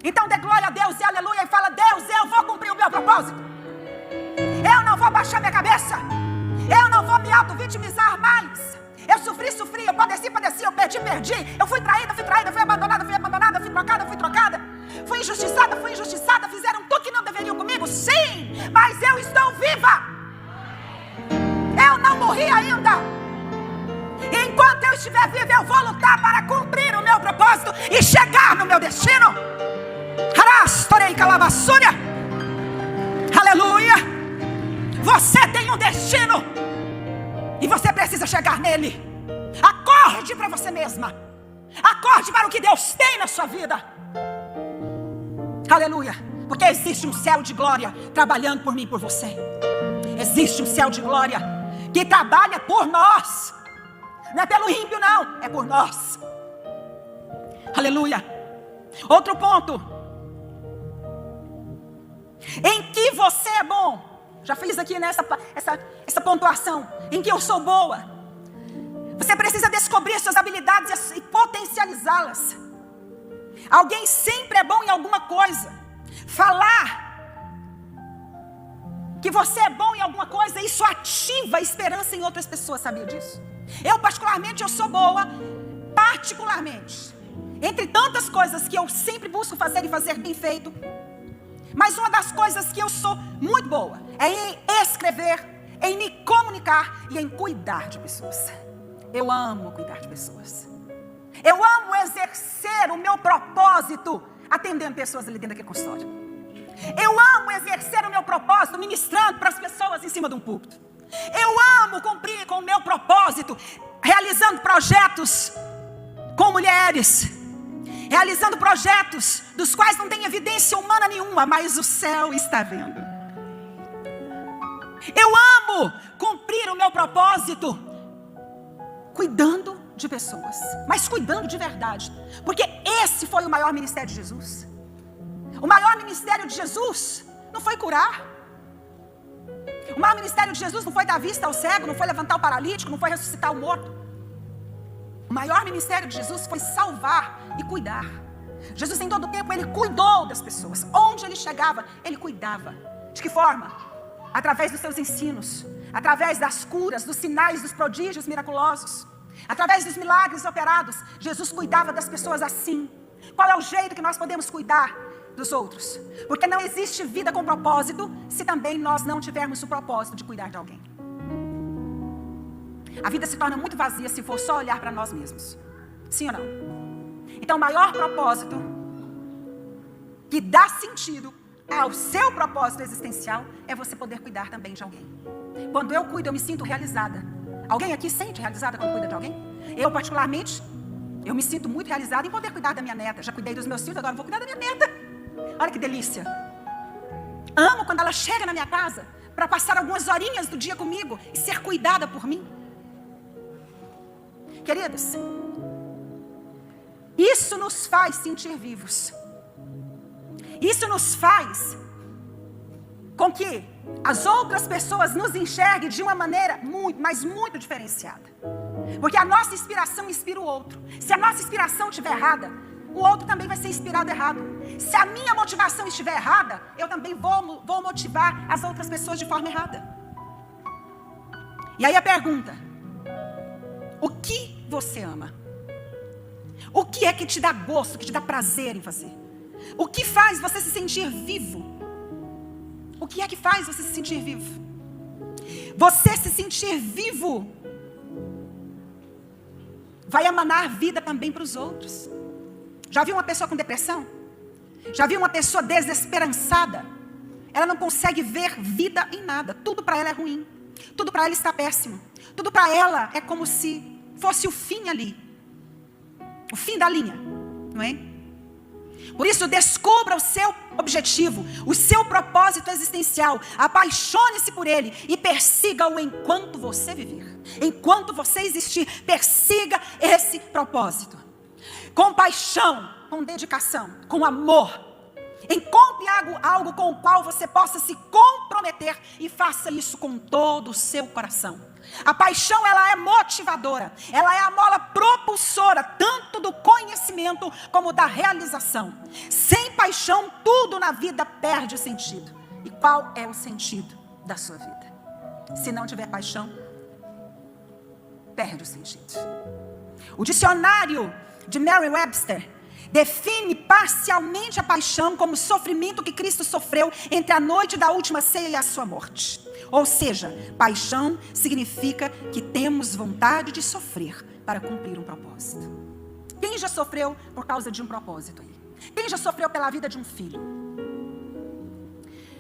Então dê glória a Deus e aleluia e fala: Deus, eu vou cumprir o meu propósito. Eu não vou baixar minha cabeça. Eu não vou me auto-vitimizar mais. Eu sofri, eu padeci, eu perdi. Eu fui traída, fui abandonada, fui trocada. Fui injustiçada, fizeram tudo que não deveriam comigo. Sim, mas eu estou viva. Eu não morri ainda. E enquanto eu estiver viva, eu vou lutar para cumprir o meu propósito e chegar no meu destino. Aleluia. Você tem um destino e você precisa chegar nele. Acorde para você mesma. Acorde para o que Deus tem na sua vida. Aleluia. Porque existe um céu de glória trabalhando por mim e por você. Existe um céu de glória que trabalha por nós. Não é pelo ímpio, não. É por nós. Aleluia. Outro ponto. Em que você é bom. Já fiz aqui essa pontuação. Em que eu sou boa. Você precisa descobrir suas habilidades e potencializá-las. Alguém sempre é bom em alguma coisa. Falar que você é bom em alguma coisa, isso ativa a esperança em outras pessoas. Sabia disso? Eu sou boa, particularmente. Entre tantas coisas que eu sempre busco fazer e fazer bem feito. Mas uma das coisas que eu sou muito boa é em escrever, em me comunicar e em cuidar de pessoas. Eu amo cuidar de pessoas. Eu amo exercer o meu propósito atendendo pessoas ali dentro daquele consultório. Eu amo exercer o meu propósito ministrando para as pessoas em cima de um púlpito. Eu amo cumprir com o meu propósito realizando projetos com mulheres, realizando projetos dos quais não tem evidência humana nenhuma, mas o céu está vendo. Eu amo cumprir o meu propósito cuidando de pessoas, mas cuidando de verdade, porque esse foi o maior ministério de Jesus. O maior ministério de Jesus não foi curar. O maior ministério de Jesus não foi dar vista ao cego, não foi levantar o paralítico, não foi ressuscitar o morto. O maior ministério de Jesus foi salvar e cuidar. Jesus em todo o tempo, ele cuidou das pessoas. Onde ele chegava, ele cuidava. De que forma? Através dos seus ensinos, através das curas, dos sinais, dos prodígios miraculosos, através dos milagres operados. Jesus cuidava das pessoas assim. Qual é o jeito que nós podemos cuidar dos outros? Porque não existe vida com propósito se também nós não tivermos o propósito de cuidar de alguém. A vida se torna muito vazia se for só olhar para nós mesmos. Sim ou não? Então o maior propósito que dá sentido ao seu propósito existencial é você poder cuidar também de alguém. Quando eu cuido, eu me sinto realizada. Alguém aqui sente realizada quando cuida de alguém? Eu particularmente, eu me sinto muito realizada em poder cuidar da minha neta. Já cuidei dos meus filhos, agora vou cuidar da minha neta. Olha que delícia. Amo quando ela chega na minha casa para passar algumas horinhas do dia comigo e ser cuidada por mim. Queridos, isso nos faz sentir vivos. Isso nos faz com que as outras pessoas nos enxerguem de uma maneira muito, mas muito diferenciada. Porque a nossa inspiração inspira o outro. Se a nossa inspiração estiver errada, o outro também vai ser inspirado errado. Se a minha motivação estiver errada, eu também vou motivar as outras pessoas de forma errada. E aí a pergunta: o que você ama? O que é que te dá gosto, que te dá prazer em fazer? O que faz você se sentir vivo? O que é que faz você se sentir vivo? Você se sentir vivo vai emanar vida também para os outros. Já viu uma pessoa com depressão? Já viu uma pessoa desesperançada? Ela não consegue ver vida em nada. Tudo para ela é ruim. Tudo para ela está péssimo. Tudo para ela é como se fosse o fim ali. O fim da linha, não é? Por isso, descubra o seu objetivo, o seu propósito existencial. Apaixone-se por ele e persiga-o enquanto você viver. Enquanto você existir, persiga esse propósito. Com paixão, com dedicação, com amor. Encontre algo com o qual você possa se comprometer e faça isso com todo o seu coração. A paixão, ela é motivadora, ela é a mola propulsora, tanto do conhecimento como da realização. Sem paixão, tudo na vida perde sentido. E qual é o sentido da sua vida? Se não tiver paixão, perde o sentido. O dicionário de Merriam-Webster define parcialmente a paixão como o sofrimento que Cristo sofreu entre a noite da última ceia e a sua morte. Ou seja, paixão significa que temos vontade de sofrer para cumprir um propósito. Quem já sofreu por causa de um propósito aí? Quem já sofreu pela vida de um filho?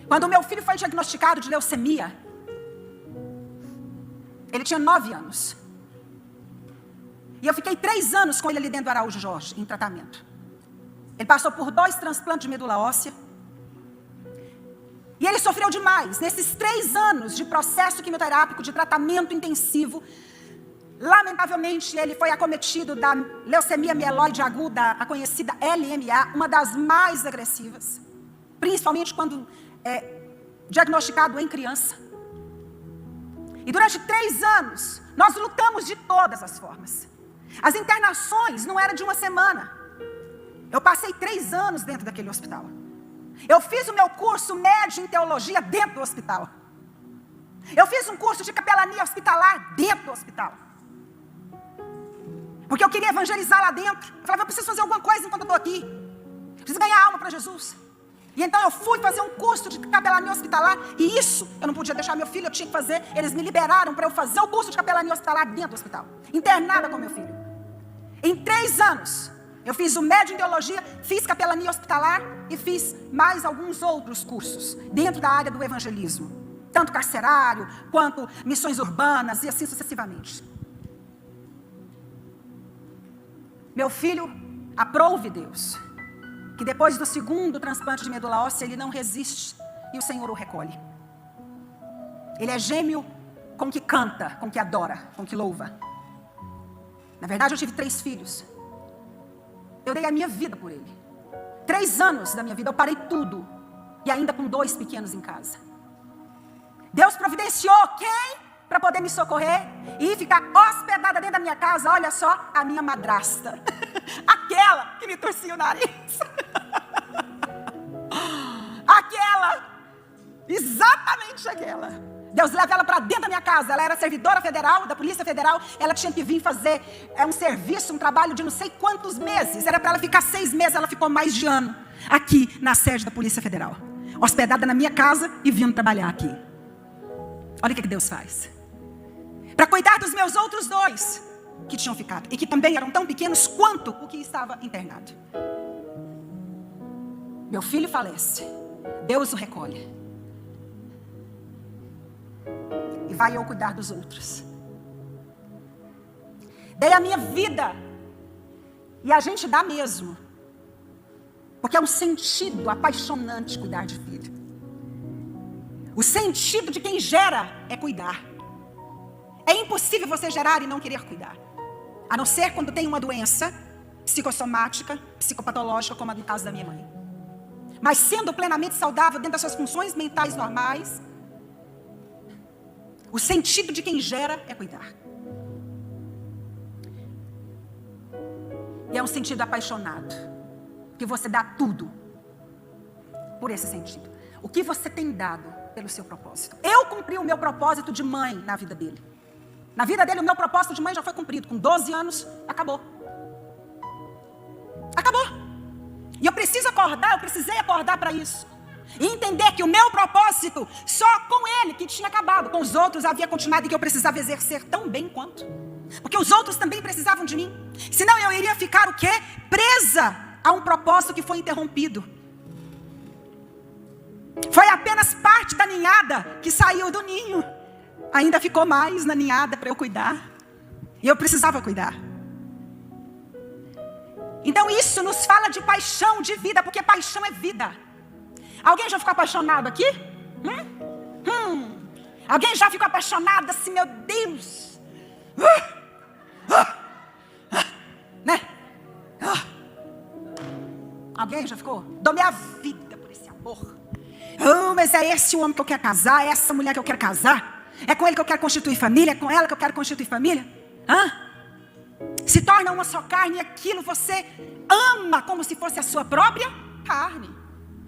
Quando o meu filho foi diagnosticado de leucemia, ele tinha 9 anos. E eu fiquei 3 anos com ele ali dentro do Araújo Jorge, em tratamento. Ele passou por 2 transplantes de medula óssea. E ele sofreu demais. Nesses 3 anos de processo quimioterápico, de tratamento intensivo, lamentavelmente ele foi acometido da leucemia mieloide aguda, a conhecida LMA, uma das mais agressivas. Principalmente quando diagnosticado em criança. E durante 3 anos, nós lutamos de todas as formas. As internações não eram de uma semana. Eu passei 3 anos dentro daquele hospital. Eu fiz o meu curso médio em teologia dentro do hospital. Eu fiz um curso de capelania hospitalar dentro do hospital. Porque eu queria evangelizar lá dentro. Eu falava, eu preciso fazer alguma coisa enquanto eu estou aqui. Eu preciso ganhar alma para Jesus. E então eu fui fazer um curso de capelania hospitalar. E isso, eu não podia deixar meu filho, eu tinha que fazer. Eles me liberaram para eu fazer o curso de capelania hospitalar dentro do hospital. Internada com meu filho. Em 3 anos, eu fiz o médio em teologia, fiz capelania hospitalar e fiz mais alguns outros cursos dentro da área do evangelismo. Tanto carcerário, quanto missões urbanas e assim sucessivamente. Meu filho, aprove Deus, que depois do 2º transplante de medula óssea, ele não resiste e o Senhor o recolhe. Ele é gêmeo com que canta, com que adora, com que louva. Na verdade, eu tive 3 filhos. Eu dei a minha vida por ele. 3 anos da minha vida, eu parei tudo. E ainda com 2 pequenos em casa. Deus providenciou quem? Para poder me socorrer e ficar hospedada dentro da minha casa. Olha só, a minha madrasta. Aquela que me torcia o nariz. Aquela. Exatamente aquela. Deus leva ela para dentro da minha casa. Ela era servidora federal, da Polícia Federal. Ela tinha que vir fazer um serviço, um trabalho de não sei quantos meses. Era para ela ficar 6 meses, ela ficou mais de ano aqui na sede da Polícia Federal. Hospedada na minha casa e vindo trabalhar aqui. Olha o que Deus faz. Para cuidar dos meus outros 2 que tinham ficado. E que também eram tão pequenos quanto o que estava internado. Meu filho falece. Deus o recolhe. E vai eu cuidar dos outros. Dei a minha vida. E a gente dá mesmo. Porque é um sentido apaixonante cuidar de filho. O sentido de quem gera é cuidar. É impossível você gerar e não querer cuidar. A não ser quando tem uma doença psicossomática, psicopatológica, como no caso da minha mãe. Mas sendo plenamente saudável dentro das suas funções mentais normais, o sentido de quem gera é cuidar. E é um sentido apaixonado. Que você dá tudo por esse sentido. O que você tem dado pelo seu propósito? Eu cumpri o meu propósito de mãe na vida dele. Na vida dele, o meu propósito de mãe já foi cumprido. Com 12 anos, acabou. Acabou. E eu precisei acordar para isso. E entender que o meu propósito, só com ele que tinha acabado. Com os outros havia continuado e que eu precisava exercer tão bem quanto. Porque os outros também precisavam de mim. Senão eu iria ficar o quê? Presa a um propósito que foi interrompido. Foi apenas parte da ninhada que saiu do ninho. Ainda ficou mais na ninhada para eu cuidar. E eu precisava cuidar. Então isso nos fala de paixão, de vida, porque paixão é vida. Alguém já ficou apaixonado aqui? Alguém já ficou apaixonado assim, meu Deus? Né? Alguém já ficou? Dou minha vida por esse amor. Mas é esse o homem que eu quero casar, é essa mulher que eu quero casar. É com ele que eu quero constituir família, é com ela que eu quero constituir família. Se torna uma só carne e aquilo você ama como se fosse a sua própria carne.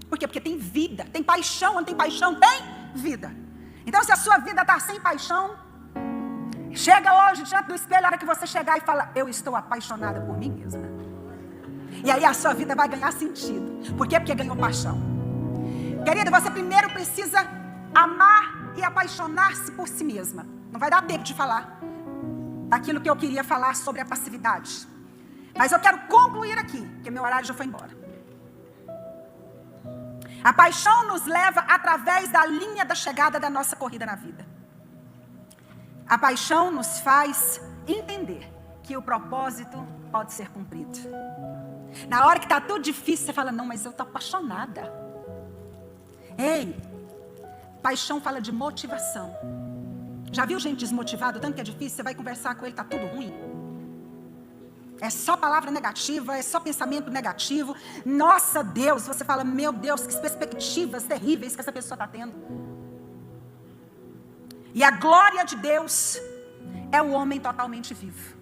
Por quê? Porque tem vida, tem paixão. Onde tem paixão, tem vida. Então se a sua vida está sem paixão, chega hoje diante do espelho, a hora que você chegar e fala, eu estou apaixonada por mim mesma. E aí a sua vida vai ganhar sentido. Por quê? Porque ganhou paixão. Querida, você primeiro precisa amar e apaixonar-se por si mesma. Não vai dar tempo de falar daquilo que eu queria falar sobre a passividade. Mas eu quero concluir aqui, porque meu horário já foi embora. A paixão nos leva através da linha da chegada da nossa corrida na vida. A paixão nos faz entender que o propósito pode ser cumprido. Na hora que está tudo difícil, você fala, não, mas eu estou apaixonada. Ei, paixão fala de motivação. Já viu gente desmotivada, tanto que é difícil, você vai conversar com ele, está tudo ruim. É só palavra negativa, é só pensamento negativo. Nossa Deus, você fala, meu Deus, que perspectivas terríveis que essa pessoa está tendo. E a glória de Deus é o homem totalmente vivo.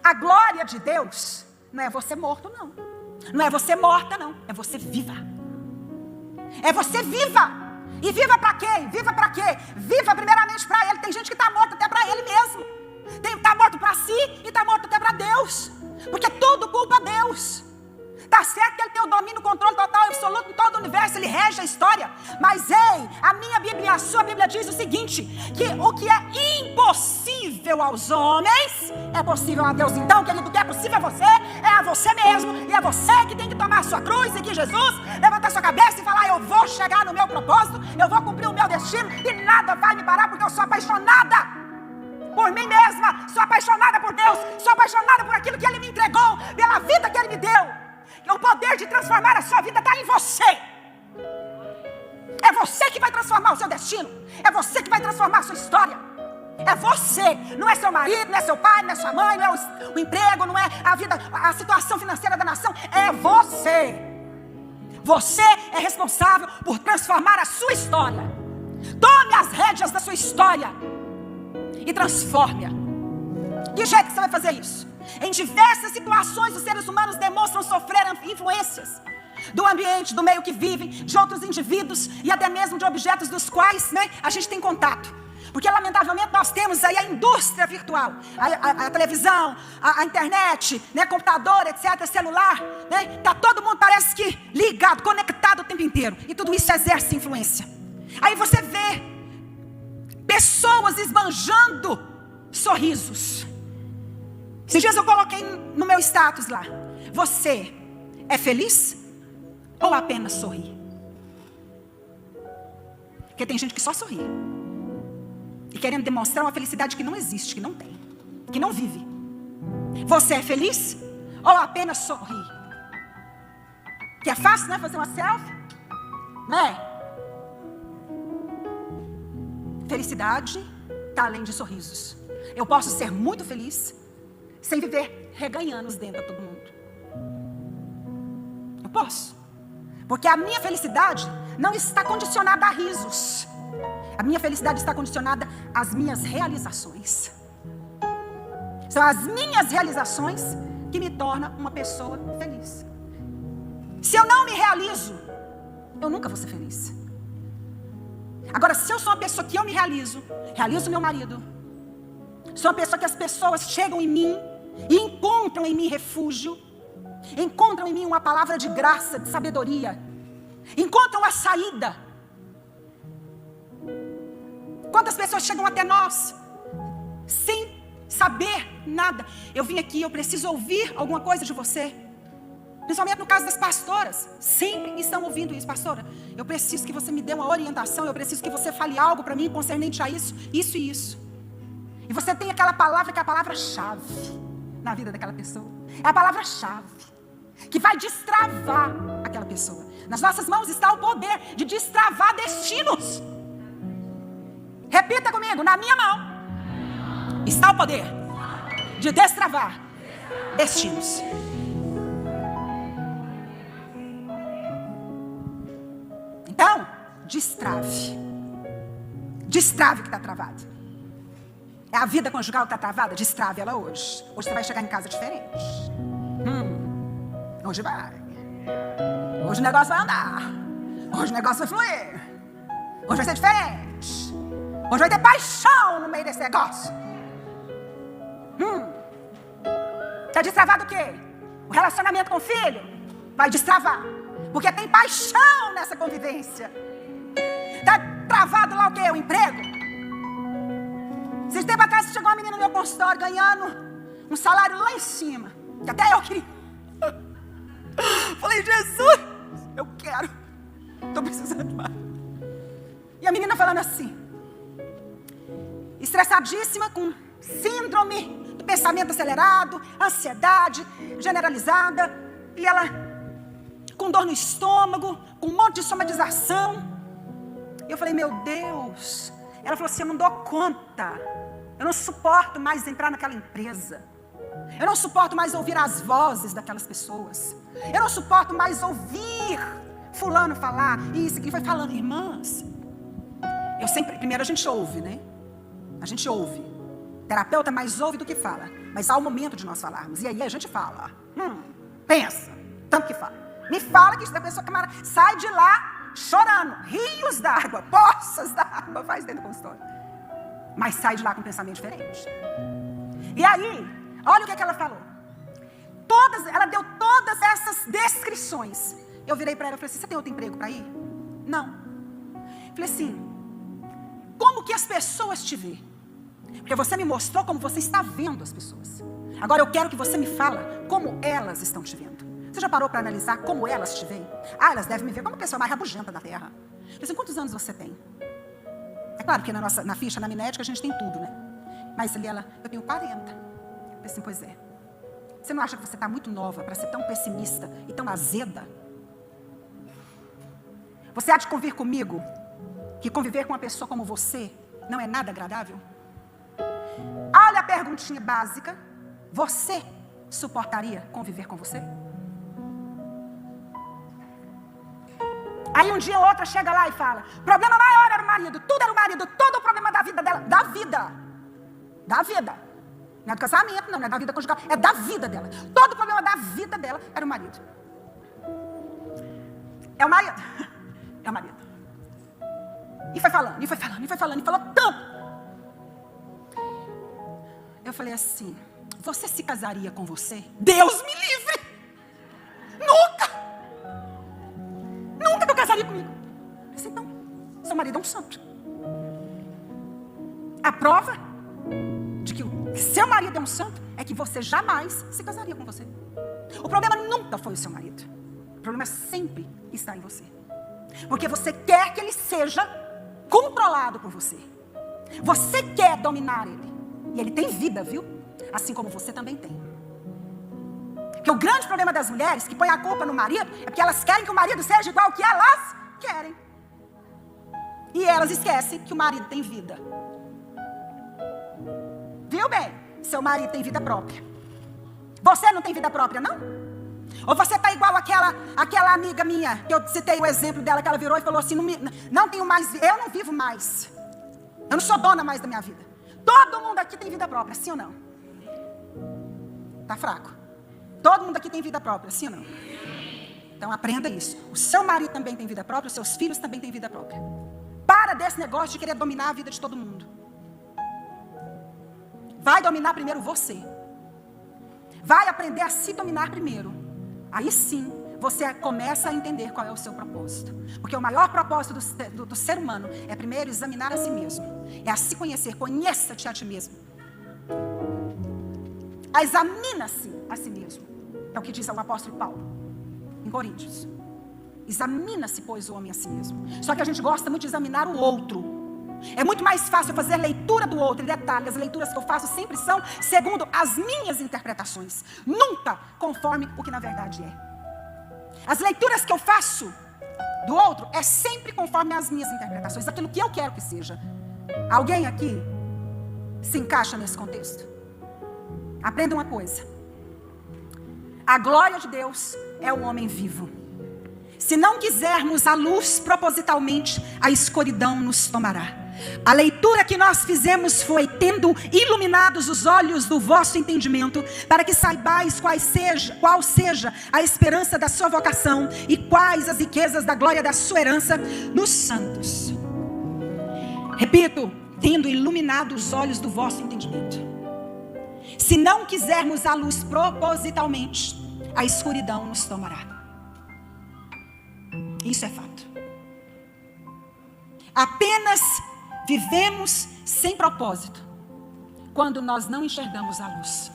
A glória de Deus não é você morto, não. Não é você morta, não. É você viva. É você viva. E viva para quê? Viva para quê? Viva primeiramente para Ele. Tem gente que está morta até para Ele mesmo. Está morto para si e está morto até para Deus. Porque tudo culpa Deus. Está certo que Ele tem o domínio, o controle total, absoluto em todo o universo. Ele rege a história. Mas ei, a minha Bíblia, a sua Bíblia diz o seguinte, que o que é impossível aos homens é possível a Deus. Então, querido, o que é possível a você é a você mesmo. E é você que tem que tomar a sua cruz, seguir Jesus, levantar sua cabeça e falar, eu vou chegar no meu propósito, eu vou cumprir o meu destino e nada vai me parar porque eu sou apaixonada por mim mesma, sou apaixonada por Deus, sou apaixonada por aquilo que Ele me entregou, pela vida que Ele me deu. O poder de transformar a sua vida está em você. É você que vai transformar o seu destino. É você que vai transformar a sua história. É você, não é seu marido, não é seu pai, não é sua mãe, não é o emprego, não é a vida, a situação financeira da nação. É você. Você é responsável por transformar a sua história. Tome as rédeas da sua história e transforme-a. Que jeito que você vai fazer isso? Em diversas situações, os seres humanos demonstram sofrer influências do ambiente, do meio que vivem, de outros indivíduos e até mesmo de objetos dos quais, a gente tem contato. Porque, lamentavelmente, nós temos aí a indústria virtual, a televisão, a internet, computador, etc., celular. Está todo mundo, parece que, ligado, conectado o tempo inteiro. E tudo isso exerce influência. Aí você vê pessoas esbanjando sorrisos. Esses dias eu coloquei no meu status lá. Você é feliz ou apenas sorri? Porque tem gente que só sorri. E querendo demonstrar uma felicidade que não existe, que não tem, que não vive. Você é feliz ou apenas sorri? Que é fácil, né? Fazer uma selfie, né? Felicidade está além de sorrisos. Eu posso ser muito feliz sem viver reganhando os dentes a todo mundo. Eu posso. Porque a minha felicidade não está condicionada a risos. A minha felicidade está condicionada às minhas realizações. São as minhas realizações que me tornam uma pessoa feliz. Se eu não me realizo, eu nunca vou ser feliz. Agora, se eu sou uma pessoa que eu me realizo meu marido, sou uma pessoa que as pessoas chegam em mim e encontram em mim refúgio, encontram em mim uma palavra de graça, de sabedoria, encontram a saída. Quantas pessoas chegam até nós sem saber nada? Eu vim aqui, eu preciso ouvir alguma coisa de você. Principalmente no caso das pastoras, sempre estão ouvindo isso. Pastora, eu preciso que você me dê uma orientação, eu preciso que você fale algo para mim concernente a isso, isso e isso. E você tem aquela palavra que é a palavra-chave. na vida daquela pessoa. É a palavra-chave que vai destravar aquela pessoa. Nas nossas mãos está o poder de destravar destinos. Repita comigo: na minha mão está o poder de destravar destinos. Então, destrave. Destrave o que está travado. É a vida conjugal que está travada? Destrave ela hoje. Hoje você vai chegar em casa diferente. Hoje vai. Hoje o negócio vai andar. Hoje o negócio vai fluir. Hoje vai ser diferente. Hoje vai ter paixão no meio desse negócio. Está destravado o quê? O relacionamento com o filho? Vai destravar. Porque tem paixão nessa convivência. Está travado lá o quê? O emprego? Esses tempos atrás chegou uma menina no meu consultório ganhando um salário lá em cima. Que até eu queria. Falei: Jesus, eu quero. Estou precisando mais. E a menina falando assim, estressadíssima, com síndrome do pensamento acelerado, ansiedade generalizada. E ela com dor no estômago, com um monte de somatização. E eu falei: meu Deus. Ela falou assim: eu não dou conta. Eu não suporto mais entrar naquela empresa. Eu não suporto mais ouvir as vozes daquelas pessoas. Eu não suporto mais ouvir fulano falar. E isso aqui foi falando. Irmãs, eu sempre, primeiro a gente ouve, né? A gente ouve. Terapeuta mais ouve do que fala. Mas há o momento de nós falarmos. E aí a gente fala. Pensa, tanto que fala. Me fala que a pessoa camarada sai de lá chorando. Rios d'água, poças d'água faz dentro do consultório. Mas sai de lá com um pensamento diferente. E aí, olha o que ela falou. Ela deu todas essas descrições. Eu virei para ela e falei assim: você tem outro emprego para ir? Não. Falei assim: como que as pessoas te veem? Porque você me mostrou como você está vendo as pessoas. Agora eu quero que você me fala como elas estão te vendo. Você já parou para analisar como elas te veem? Elas devem me ver como a pessoa mais rabugenta da terra. Falei assim: quantos anos você tem? É claro que na ficha, na minética, a gente tem tudo, né? Mas ali eu tenho 40. Eu falei assim: pois é. Você não acha que você está muito nova para ser tão pessimista e tão azeda? Você há de convir comigo que conviver com uma pessoa como você não é nada agradável? Olha a perguntinha básica. Você suportaria conviver com você? Aí um dia ou outra chega lá e fala: o problema maior era o marido, tudo era o marido, todo o problema da vida dela, da vida. Não é do casamento, não é da vida conjugal, é da vida dela. Todo o problema da vida dela era o marido. É o marido. É o marido. E foi falando, e falou tanto. Eu falei assim: você se casaria com você? Deus me livre! Nunca que eu casaria comigo. Eu disse: então, seu marido é um santo. A prova de que seu marido é um santo é que você jamais se casaria com você. O problema nunca foi o seu marido. O problema sempre está em você. Porque você quer que ele seja controlado por você. Você quer dominar ele. E ele tem vida, viu? Assim como você também tem. Porque o grande problema das mulheres que põem a culpa no marido é porque elas querem que o marido seja igual ao que elas querem. E elas esquecem que o marido tem vida. Viu bem? Seu marido tem vida própria. Você não tem vida própria, não? Ou você está igual aquela amiga minha, que eu citei o exemplo dela, que ela virou e falou assim: não tenho mais, eu não vivo mais. Eu não sou dona mais da minha vida. Todo mundo aqui tem vida própria, sim ou não? Tá fraco. Todo mundo aqui tem vida própria, sim ou não? Então aprenda isso. O seu marido também tem vida própria, os seus filhos também têm vida própria. Para desse negócio de querer dominar a vida de todo mundo. Vai dominar primeiro você. Vai aprender a se dominar primeiro. Aí sim, você começa a entender qual é o seu propósito. Porque o maior propósito do ser humano é primeiro examinar a si mesmo. É a se conhecer. Conheça-te a ti mesmo. Examina-se a si mesmo. É o que diz o apóstolo Paulo em Coríntios. Examina-se, pois, o homem a si mesmo. Só que a gente gosta muito de examinar o outro. É muito mais fácil fazer leitura do outro. E detalhe, as leituras que eu faço sempre são segundo as minhas interpretações. Nunca conforme o que na verdade é. As leituras que eu faço do outro é sempre conforme as minhas interpretações. Aquilo que eu quero que seja. Alguém aqui se encaixa nesse contexto? Aprenda uma coisa. A glória de Deus é o homem vivo. Se não quisermos a luz propositalmente, a escuridão nos tomará. A leitura que nós fizemos foi: tendo iluminados os olhos do vosso entendimento, para que saibais qual seja a esperança da sua vocação e quais as riquezas da glória da sua herança nos santos. Repito, tendo iluminado os olhos do vosso entendimento. Se não quisermos a luz propositalmente, a escuridão nos tomará. Isso é fato. Apenas vivemos sem propósito quando nós não enxergamos a luz.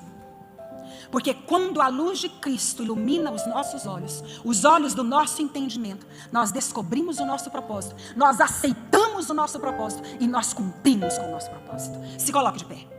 Porque quando a luz de Cristo ilumina os nossos olhos, os olhos do nosso entendimento, nós descobrimos o nosso propósito, nós aceitamos o nosso propósito e nós cumprimos com o nosso propósito. Se coloque de pé.